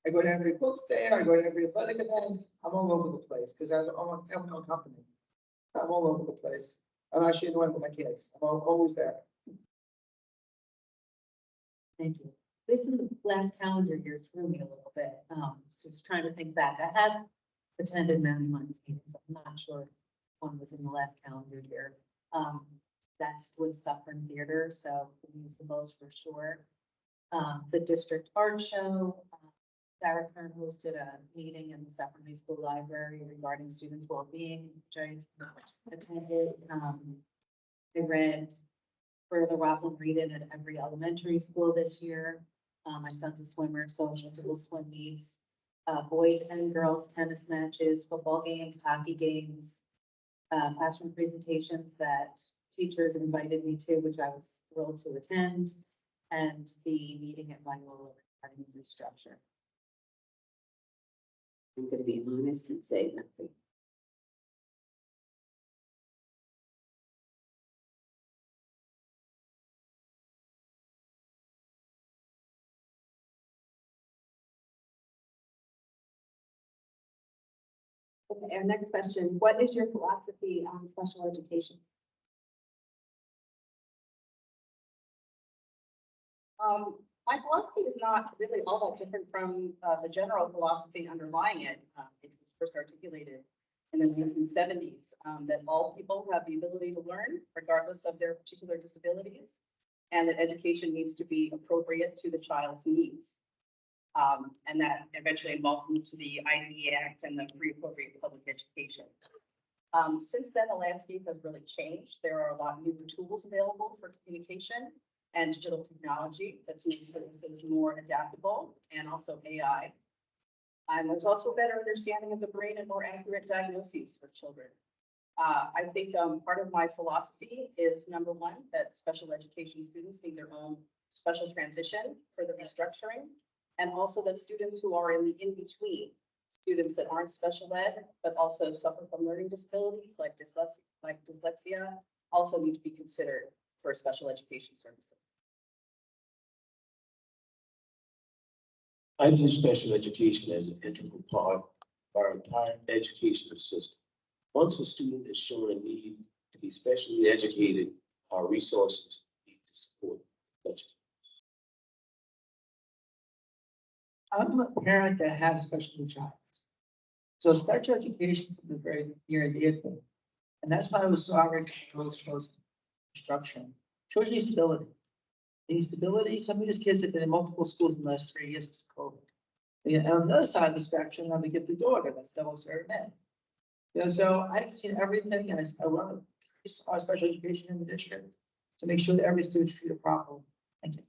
I go to every book fair, I go to every athletic event, I'm all over the place because I'm my own company. I'm all over the place. I'm actually annoying with my kids. I'm always there. Thank you. This is the last calendar year threw me a little bit. So just trying to think back. I have attended Mountie Minds meetings. I'm not sure one was in the last calendar year. That's with Suffern Theater, so the musicals for sure. The district art show. Sarah Kern hosted a meeting in the Suffern High School Library regarding students' well-being, which I attended. I read for the Rockland Read-In at every elementary school this year. My son's a swimmer, so multiple swim meets, boys and girls tennis matches, football games, hockey games, classroom presentations that teachers invited me to, which I was thrilled to attend, and the meeting at Wanglola regarding restructure. I'm going to be honest and say nothing. Okay, our next question, what is your philosophy on special education? My philosophy is not really all that different from the general philosophy underlying it. It was first articulated in the 1970s, that all people have the ability to learn regardless of their particular disabilities, and that education needs to be appropriate to the child's needs. And that eventually involved into the IDE Act and the Free Appropriate Public Education. Since then, the landscape has really changed. There are a lot newer tools available for communication and digital technology that's made services more adaptable, and also AI. And there's also a better understanding of the brain and more accurate diagnoses with children. I think part of my philosophy is, number one, that special education students need their own special transition for the restructuring, and also that students who are in the in-between, students that aren't special ed, but also suffer from learning disabilities like dyslexia, also need to be considered for special education services. I view special education as an integral part of our entire educational system. Once a student is shown a need to be specially educated, our resources need to support such. I'm a parent that has a special needs child. So special education is something very near and dear to me. And that's why I was so outraged when those shows instruction. Shows me stability. They need stability. Some of these kids have been in multiple schools in the last 3 years because of COVID. And on the other side of the spectrum, I'm the gifted daughter that's double served men. You know, so I've seen everything, and I want to increase our special education in the district to make sure that every student is treated properly. Thank you.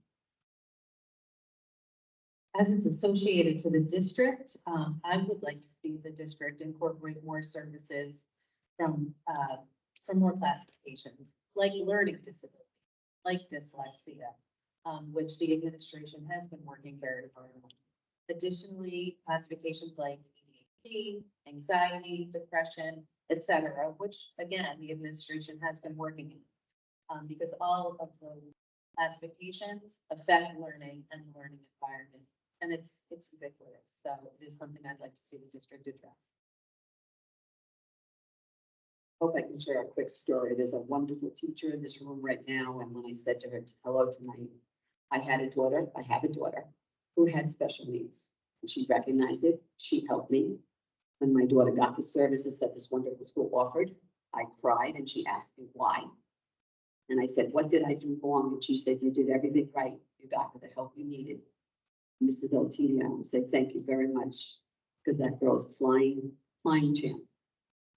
As it's associated to the district, I would like to see the district incorporate more services from more classifications, like learning disability, like dyslexia, which the administration has been working very hard on. Additionally, classifications like ADHD, anxiety, depression, etc., which again, the administration has been working on, because all of the classifications affect learning and the learning environment. And it's ubiquitous, so it is something I'd like to see the district address. Hope I can share a quick story. There's a wonderful teacher in this room right now, and when I said to her hello tonight, I have a daughter who had special needs, and she recognized it. She helped me. When my daughter got the services that this wonderful school offered, I cried, and she asked me why. And I said, what did I do wrong? And she said, you did everything right. You got her the help you needed. Mrs. Beltini, I want to say thank you very much, because that girl's a flying champ.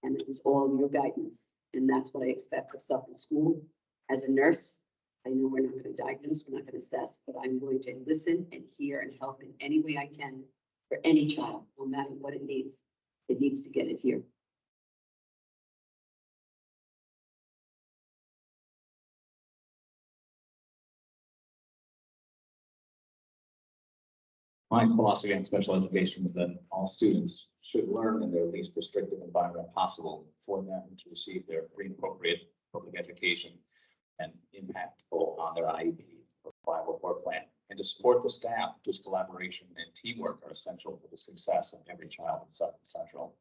And it was all your guidance. And that's what I expect of Suffolk School. As a nurse, I know we're not going to diagnose, we're not going to assess, but I'm going to listen and hear and help in any way I can for any child, no matter what it needs. It needs to get it here. My philosophy on special education is that all students should learn in their least restrictive environment possible for them to receive their free and appropriate public education and impactful on their IEP or 504 plan, and to support the staff whose collaboration and teamwork are essential for the success of every child in Suffolk Central,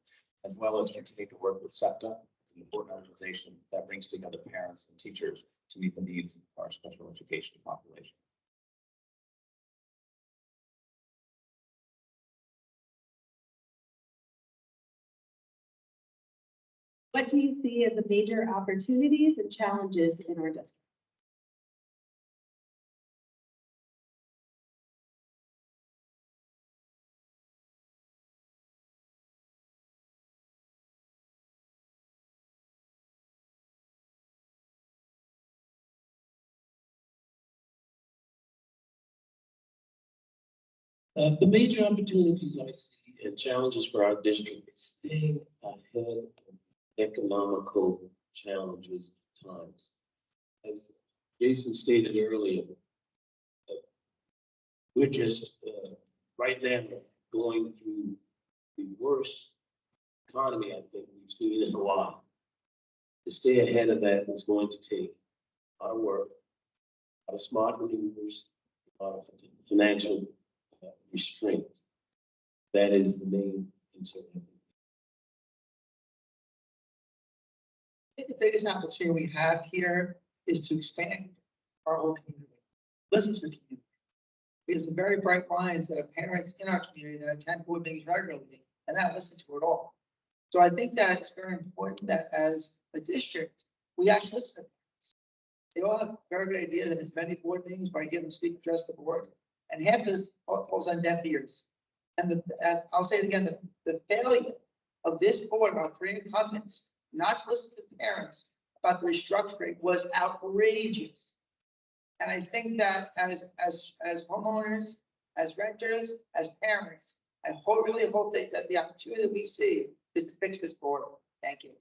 as well as continue to work with SEPTA, an important organization that brings together parents and teachers to meet the needs of our special education population. What do you see as the major opportunities and challenges in our district? The major opportunities I see and challenges for our district is staying ahead of economical challenges at times. As Jason stated earlier, we're just right now going through the worst economy I think we've seen in a while. To stay ahead of that is going to take a lot of work, a lot of smart maneuvers, a lot of financial restraint. That is the main concern. I think the biggest opportunity we have here is to expand our whole community. Listen to the community. There's some very bright minds that are parents in our community that attend board meetings regularly and not listen to it all. So I think that it's very important that as a district, we actually listen to parents. They all have very good ideas, and it's many board meetings where I give them speak address the board. and half of this falls on deaf ears. And I'll say it again, the failure of this board, our three incumbents, not to listen to the parents about the restructuring was outrageous. And I think that as homeowners, as renters, as parents, I really hope that the opportunity that we see is to fix this board. Thank you.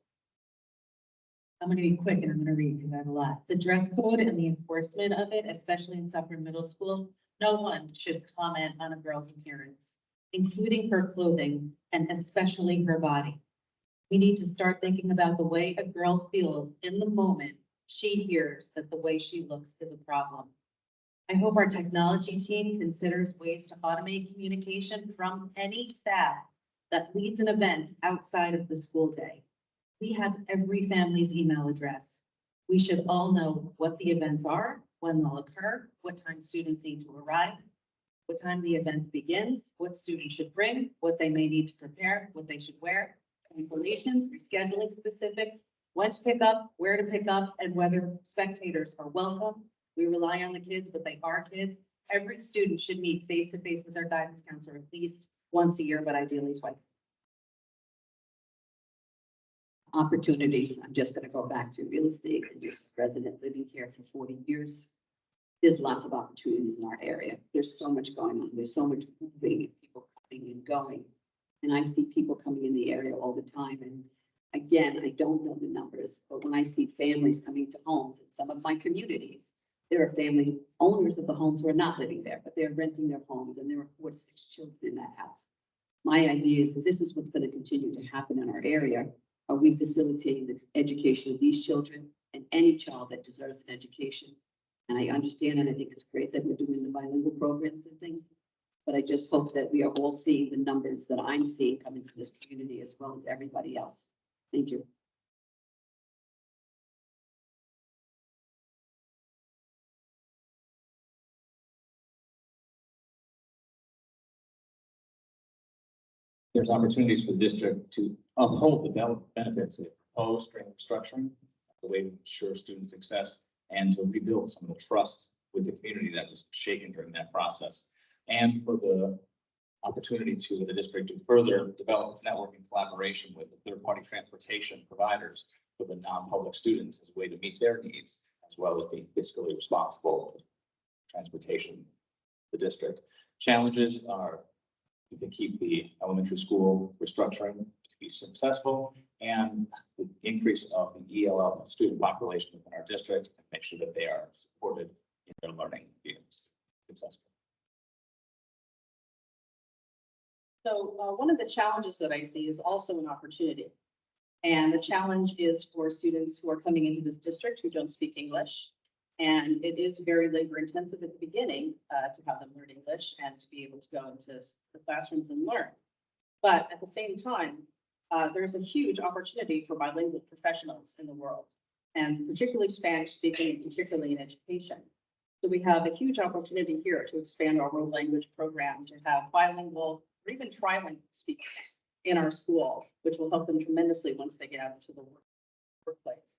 I'm gonna be quick and I'm gonna read because I have a lot. The dress code and the enforcement of it, especially in Suffolk Middle School, no one should comment on a girl's appearance, including her clothing and especially her body. We need to start thinking about the way a girl feels in the moment she hears that the way she looks is a problem. I hope our technology team considers ways to automate communication from any staff that leads an event outside of the school day. We have every family's email address. We should all know what the events are, when they'll occur, what time students need to arrive, what time the event begins, what students should bring, what they may need to prepare, what they should wear, information, rescheduling specifics, when to pick up, where to pick up, and whether spectators are welcome. We rely on the kids, but they are kids. Every student should meet face-to-face with their guidance counselor at least once a year, but ideally twice. Opportunities, I'm just gonna go back to real estate and just resident living here for 40 years. There's lots of opportunities in our area. There's so much going on. There's so much moving and people coming and going. And I see people coming in the area all the time. And again, I don't know the numbers, but when I see families coming to homes in some of my communities, there are family owners of the homes who are not living there, but they're renting their homes and there are 4 to 6 children in that house. My idea is that this is what's going to continue to happen in our area. Are we facilitating the education of these children and any child that deserves an education? And I understand, and I think it's great that we're doing the bilingual programs and things, but I just hope that we are all seeing the numbers that I'm seeing come into this community as well as everybody else. Thank you. There's opportunities for the district to uphold the benefits of proposed during restructuring, the way to ensure student success and to rebuild some of the trust with the community that was shaken during that process. And for the opportunity to the district to further develop its network in collaboration with the third-party transportation providers for the non-public students as a way to meet their needs, as well as being fiscally responsible for transportation, the district. Challenges are to keep the elementary school restructuring to be successful and the increase of the ELL student population within our district and make sure that they are supported in their learning being successful. So one of the challenges that I see is also an opportunity. And the challenge is for students who are coming into this district who don't speak English. And it is very labor intensive at the beginning to have them learn English and to be able to go into the classrooms and learn. But at the same time, there's a huge opportunity for bilingual professionals in the world, and particularly Spanish speaking, and particularly in education. So we have a huge opportunity here to expand our world language program to have bilingual or even trilingual speakers in our school, which will help them tremendously once they get out into the workplace.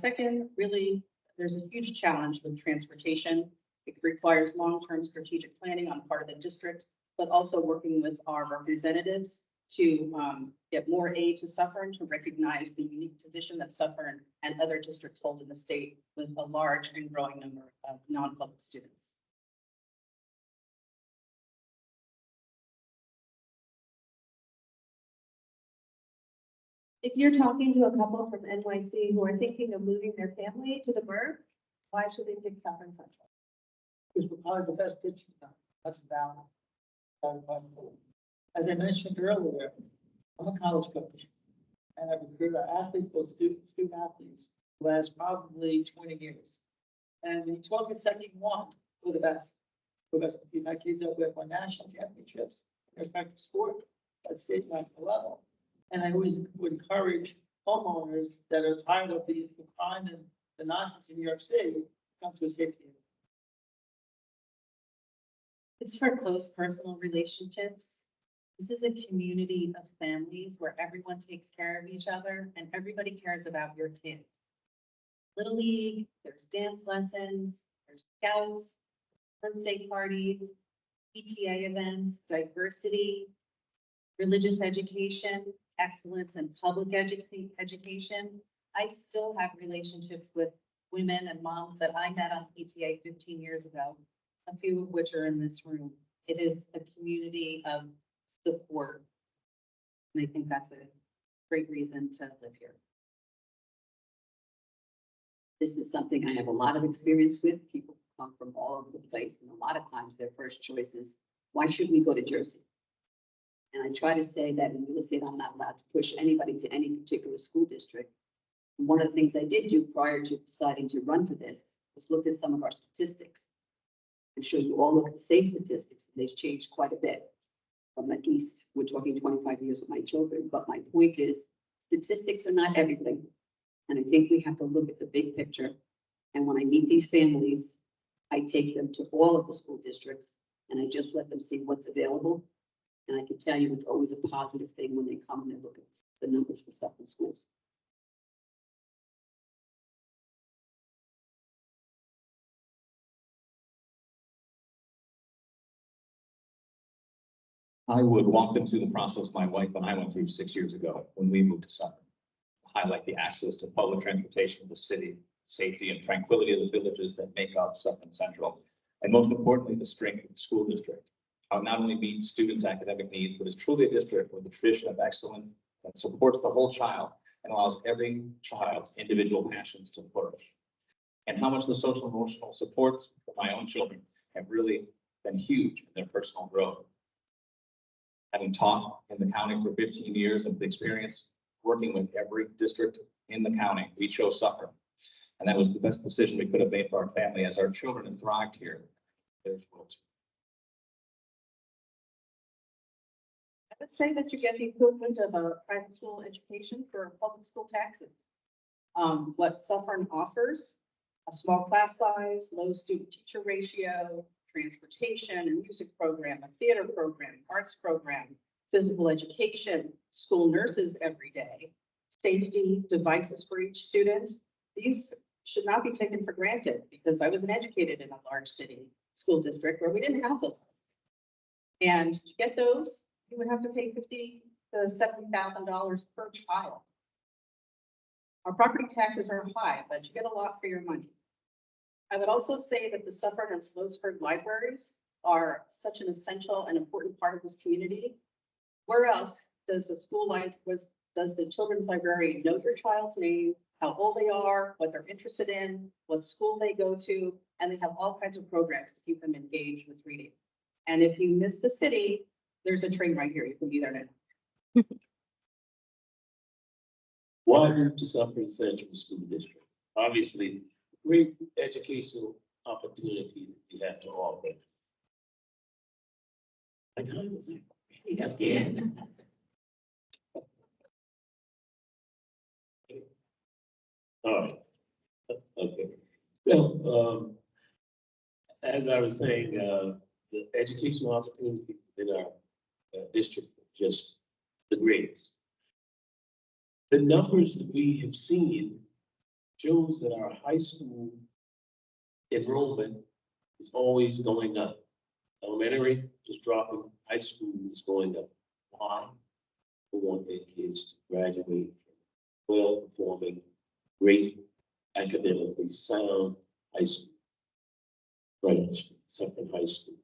Second, really, there's a huge challenge with transportation. It requires long-term strategic planning on part of the district, but also working with our representatives to get more aid to Suffern, to recognize the unique position that Suffern and other districts hold in the state with a large and growing number of non-public students. If you're talking to a couple from NYC who are thinking of moving their family to the burbs, why should they pick Suffern Central? Because we're probably the best teaching. That's valid. As I mentioned earlier, I'm a college coach and I recruit our athletes, both student athletes, who last probably 20 years. And when you talk in Section 1, we're the best. We're the best. My kids have won national championships in their respective sport at state national level. And I always would encourage homeowners that are tired of the crime and the nonsense in New York City to come to a safe community. It's for close personal relationships. This is a community of families where everyone takes care of each other and everybody cares about your kid. Little League, there's dance lessons, there's scouts, birthday parties, PTA events, diversity, religious education, excellence in public education. I still have relationships with women and moms that I met on PTA 15 years ago, a few of which are in this room. It is a community of support. And I think that's a great reason to live here. This is something I have a lot of experience with. People come from all over the place, and a lot of times their first choice is, why should we go to Jersey? And I try to say that in real estate, I'm not allowed to push anybody to any particular school district. And one of the things I did do prior to deciding to run for this was look at some of our statistics. I'm sure you all look at the same statistics, and they've changed quite a bit from, at least, we're talking 25 years with my children. But my point is, statistics are not everything. And I think we have to look at the big picture. And when I meet these families, I take them to all of the school districts and I just let them see what's available. And I can tell you, it's always a positive thing when they come and they look at the numbers for Suffolk schools. I would walk them through the process my wife and I went through 6 years ago when we moved to Suffolk. Highlight the access to public transportation in the city, safety and tranquility of the villages that make up Suffolk Central, and most importantly, the strength of the school district. How it not only meets students' academic needs, but is truly a district with a tradition of excellence that supports the whole child and allows every child's individual passions to flourish. And how much the social and emotional supports for my own children have really been huge in their personal growth. Having taught in the county for 15 years and the experience working with every district in the county, we chose Suffolk. And that was the best decision we could have made for our family, as our children have thrived here. There's world. I would say that you get the equivalent of a private school education for public school taxes. What Suffern offers, a small class size, low student teacher ratio, transportation and music program, a theater program, arts program, physical education, school nurses every day, safety, devices for each student. These should not be taken for granted because I was educated in a large city school district where we didn't have them. And to get those, you would have to pay $50,000 to $70,000 per child. Our property taxes are high, but you get a lot for your money. I would also say that the Suffern and Sloatsburg libraries are such an essential and important part of this community. Where else does the does the children's librarian know your child's name, how old they are, what they're interested in, what school they go to, and they have all kinds of programs to keep them engaged with reading. And if you miss the city, there's a train right here. You can be there now. Why move to Suffolk Central School District? Obviously, great educational opportunity we have to offer. My time was like, really again. All right. Okay. So, as I was saying, the educational opportunity in our district are just the greatest. The numbers that we have seen shows that our high school enrollment is always going up. Elementary is dropping, high school is going up. Why? We want their kids to graduate from well-performing, great, academically sound high school. Right, Suffolk High School.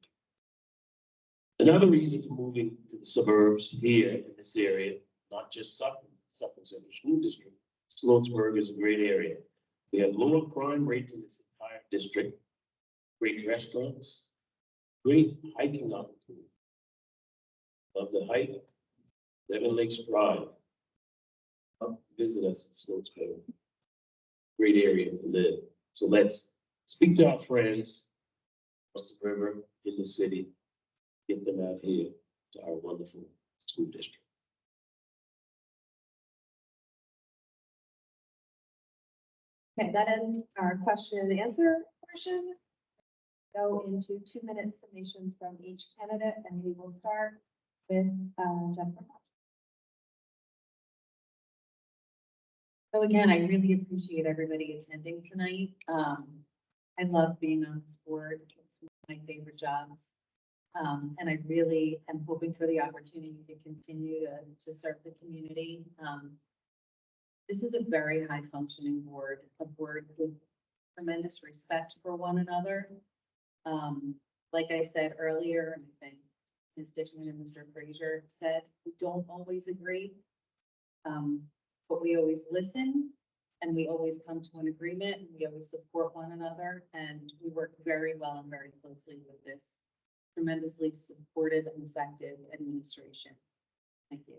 Another reason for moving to the suburbs here in this area, not just Suffolk Central School District, Sloatsburg is a great area. We have lower crime rates in this entire district, great restaurants, great hiking opportunities. Love the hike, 7 Lakes Drive. Come visit us in Sloatsburg. Great area to live. So let's speak to our friends across the river, in the city, get them out here to our wonderful school district. Okay, that ends our question and answer portion. Go into 2-minute summations from each candidate, and we will start with Jennifer. So again, I really appreciate everybody attending tonight. I love being on this board. It's my favorite jobs. And I really am hoping for the opportunity to continue to serve the community. This is a very high functioning board, a board with tremendous respect for one another. Like I said earlier, and I think Ms. Dickman and Mr. Frazier said, we don't always agree. But we always listen and we always come to an agreement and we always support one another. And we work very well and very closely with this tremendously supportive and effective administration. Thank you.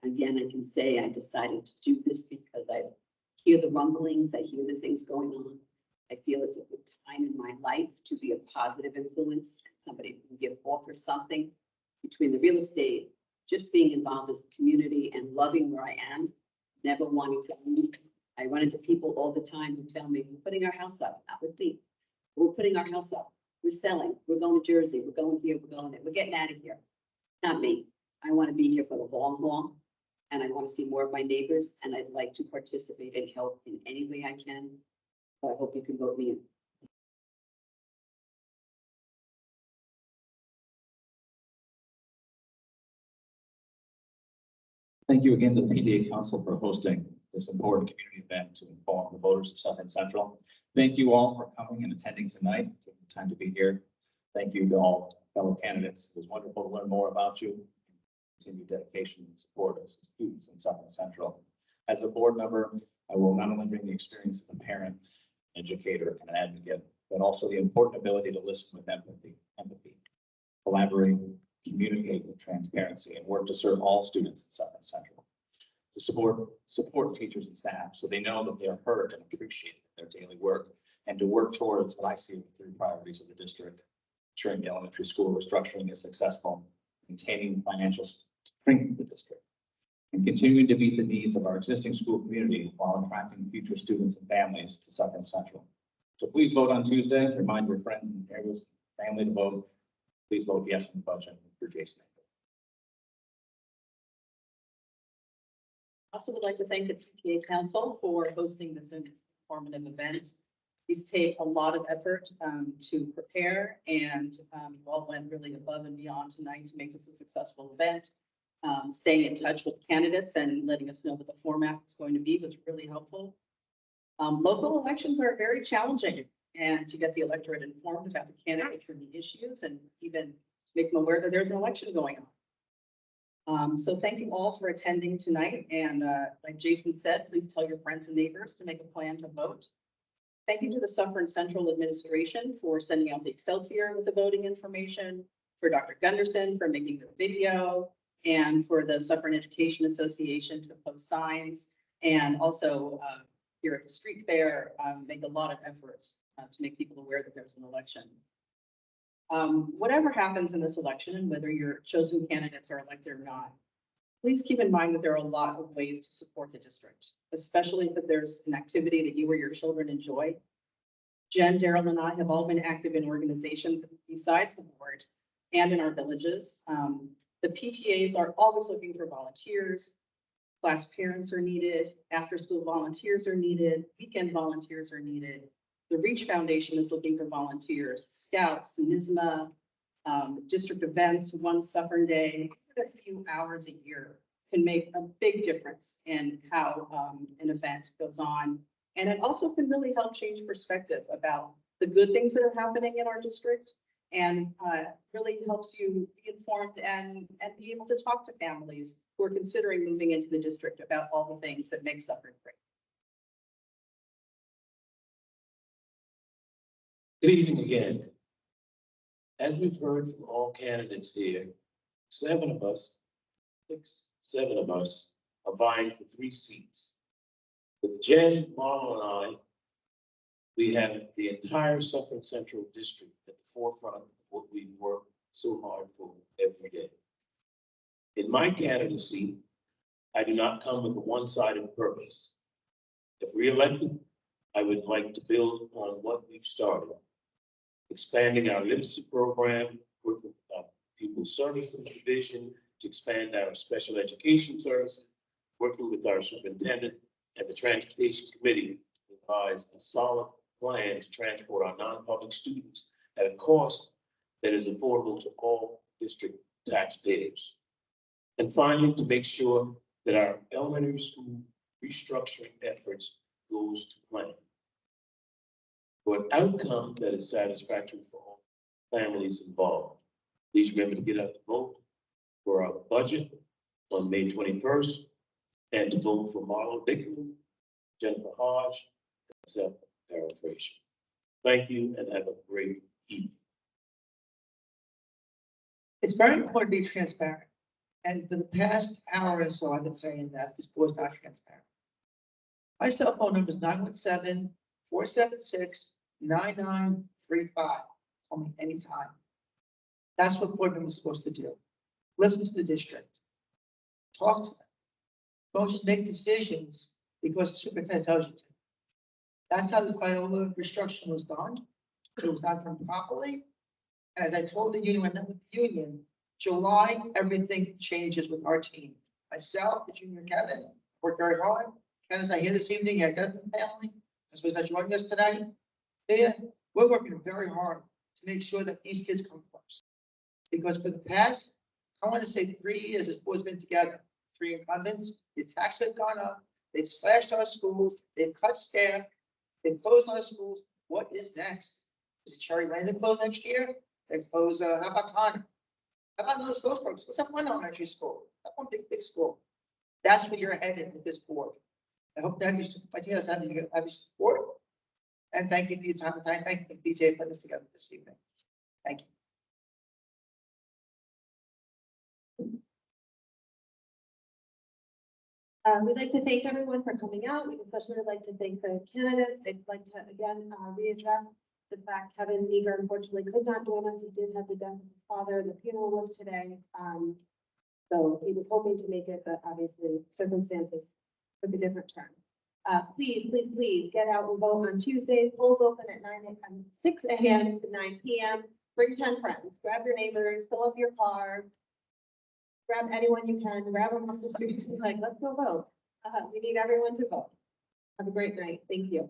Again, I can say I decided to do this because I hear the rumblings, I hear the things going on. I feel it's a good time in my life to be a positive influence, somebody who can offer something between the real estate, just being involved as a community and loving where I am, never wanting to leave. I run into people all the time who tell me, we're putting our house up, not with me. We're putting our house up, we're selling, we're going to Jersey, we're going here, we're going there, we're getting out of here. Not me. I want to be here for the long haul. And I want to see more of my neighbors, and I'd like to participate and help in any way I can. So I hope you can vote me in. Thank you again to the PTA Council for hosting this important community event to inform the voters of Suffolk Central. Thank you all for coming and attending tonight, taking the time to be here. Thank you to all fellow candidates. It was wonderful to learn more about you. Continued dedication and support of students in Suffolk Central. As a board member, I will not only bring the experience of a parent, educator, and an advocate, but also the important ability to listen with empathy, collaborate, communicate with transparency, and work to serve all students in Suffolk Central. To support teachers and staff so they know that they are heard and appreciated in their daily work, and to work towards what I see as the three priorities of the district: ensuring the elementary school restructuring is successful, maintaining financial strength of the district, and continuing to meet the needs of our existing school community while attracting future students and families to Suffolk Central. So please vote on Tuesday. Remind your friends and neighbors, family to vote. Please vote yes on the budget for Jason. Also would like to thank the PTA Council for hosting this informative event. These take a lot of effort to prepare, and you all went really above and beyond tonight to make this a successful event. Staying in touch with candidates and letting us know what the format is going to be was really helpful. Local elections are very challenging, and to get the electorate informed about the candidates and the issues, and even make them aware that there's an election going on. So thank you all for attending tonight, and like Jason said, please tell your friends and neighbors to make a plan to vote. Thank you to the Suffolk Central Administration for sending out the Excelsior with the voting information, for Dr. Gunderson for making the video, and for the Suffolk Education Association to post signs, and also here at the street fair, make a lot of efforts to make people aware that there's an election. Whatever happens in this election, and whether your chosen candidates are elected or not, please keep in mind that there are a lot of ways to support the district, especially if there's an activity that you or your children enjoy. Jen, Daryl, and I have all been active in organizations besides the board and in our villages. The PTAs are always looking for volunteers. Class parents are needed. After-school volunteers are needed. Weekend volunteers are needed. The Reach Foundation is looking for volunteers. Scouts, NISMA, district events, one Suffolk Day, a few hours a year can make a big difference in how an event goes on. And it also can really help change perspective about the good things that are happening in our district, and really helps you be informed and be able to talk to families who are considering moving into the district about all the things that make Suffolk great. Good evening again. As we've heard from all candidates here, seven of us are vying for 3 seats. With Jen, Marlon, and I, we have the entire Suffolk Central District at the forefront of what we work so hard for every day. In my candidacy, I do not come with a one-sided purpose. If reelected, I would like to build on what we've started, expanding our literacy program, working with our People's Services Division to expand our special education services, working with our superintendent and the Transportation Committee devise a solid plan to transport our non-public students at a cost that is affordable to all district taxpayers. And finally, to make sure that our elementary school restructuring efforts goes to plan. For an outcome that is satisfactory for all families involved. Please remember to get out to vote for our budget on May 21st and to vote for Marlo Dickley, Jennifer Hodge, and myself, Darrell Frazier. Thank you and have a great evening. It's very important to be transparent. And for the past hour or so, I've been saying that this board is not transparent. My cell phone number is 917-476-9935. Call me anytime. That's what board members are supposed to do. Listen to the district. Talk to them. Don't just make decisions because the superintendent tells you to. That's how this Viola restructuring was done. It was not done properly. And as I told the union, when I met with the union, July, everything changes with our team. Myself, the junior Kevin, worked very hard. Kevin's not here this evening, at death in the family. That's why he's not joining us tonight. Yeah, we're working very hard to make sure that these kids come first. Because for the past, I want to say 3 years, this board's been together. 3 incumbents, the taxes have gone up, they've slashed our schools, they've cut staff, they've closed our schools. What is next? Is it Cherry Lane that close next year? They close, how about Connor? How about another school folks? Let's have one elementary school, have one big school. That's where you're headed with this board. I hope that you, I think that's having your support. And thank you for your time. Thank you, the PTA, for putting this together this evening. Thank you. We'd like to thank everyone for coming out. We'd especially like to thank the candidates. I'd like to again readdress the fact Kevin Meager unfortunately could not join us. He did have the death of his father. The funeral was today. So he was hoping to make it, but obviously circumstances took a different turn. Please get out and vote on Tuesday. Polls open at 6 a.m. to 9 p.m. Bring 10 friends, grab your neighbors, fill up your car. Grab anyone you can, grab them off the street, like, let's go vote. We need everyone to vote. Have a great night. Thank you.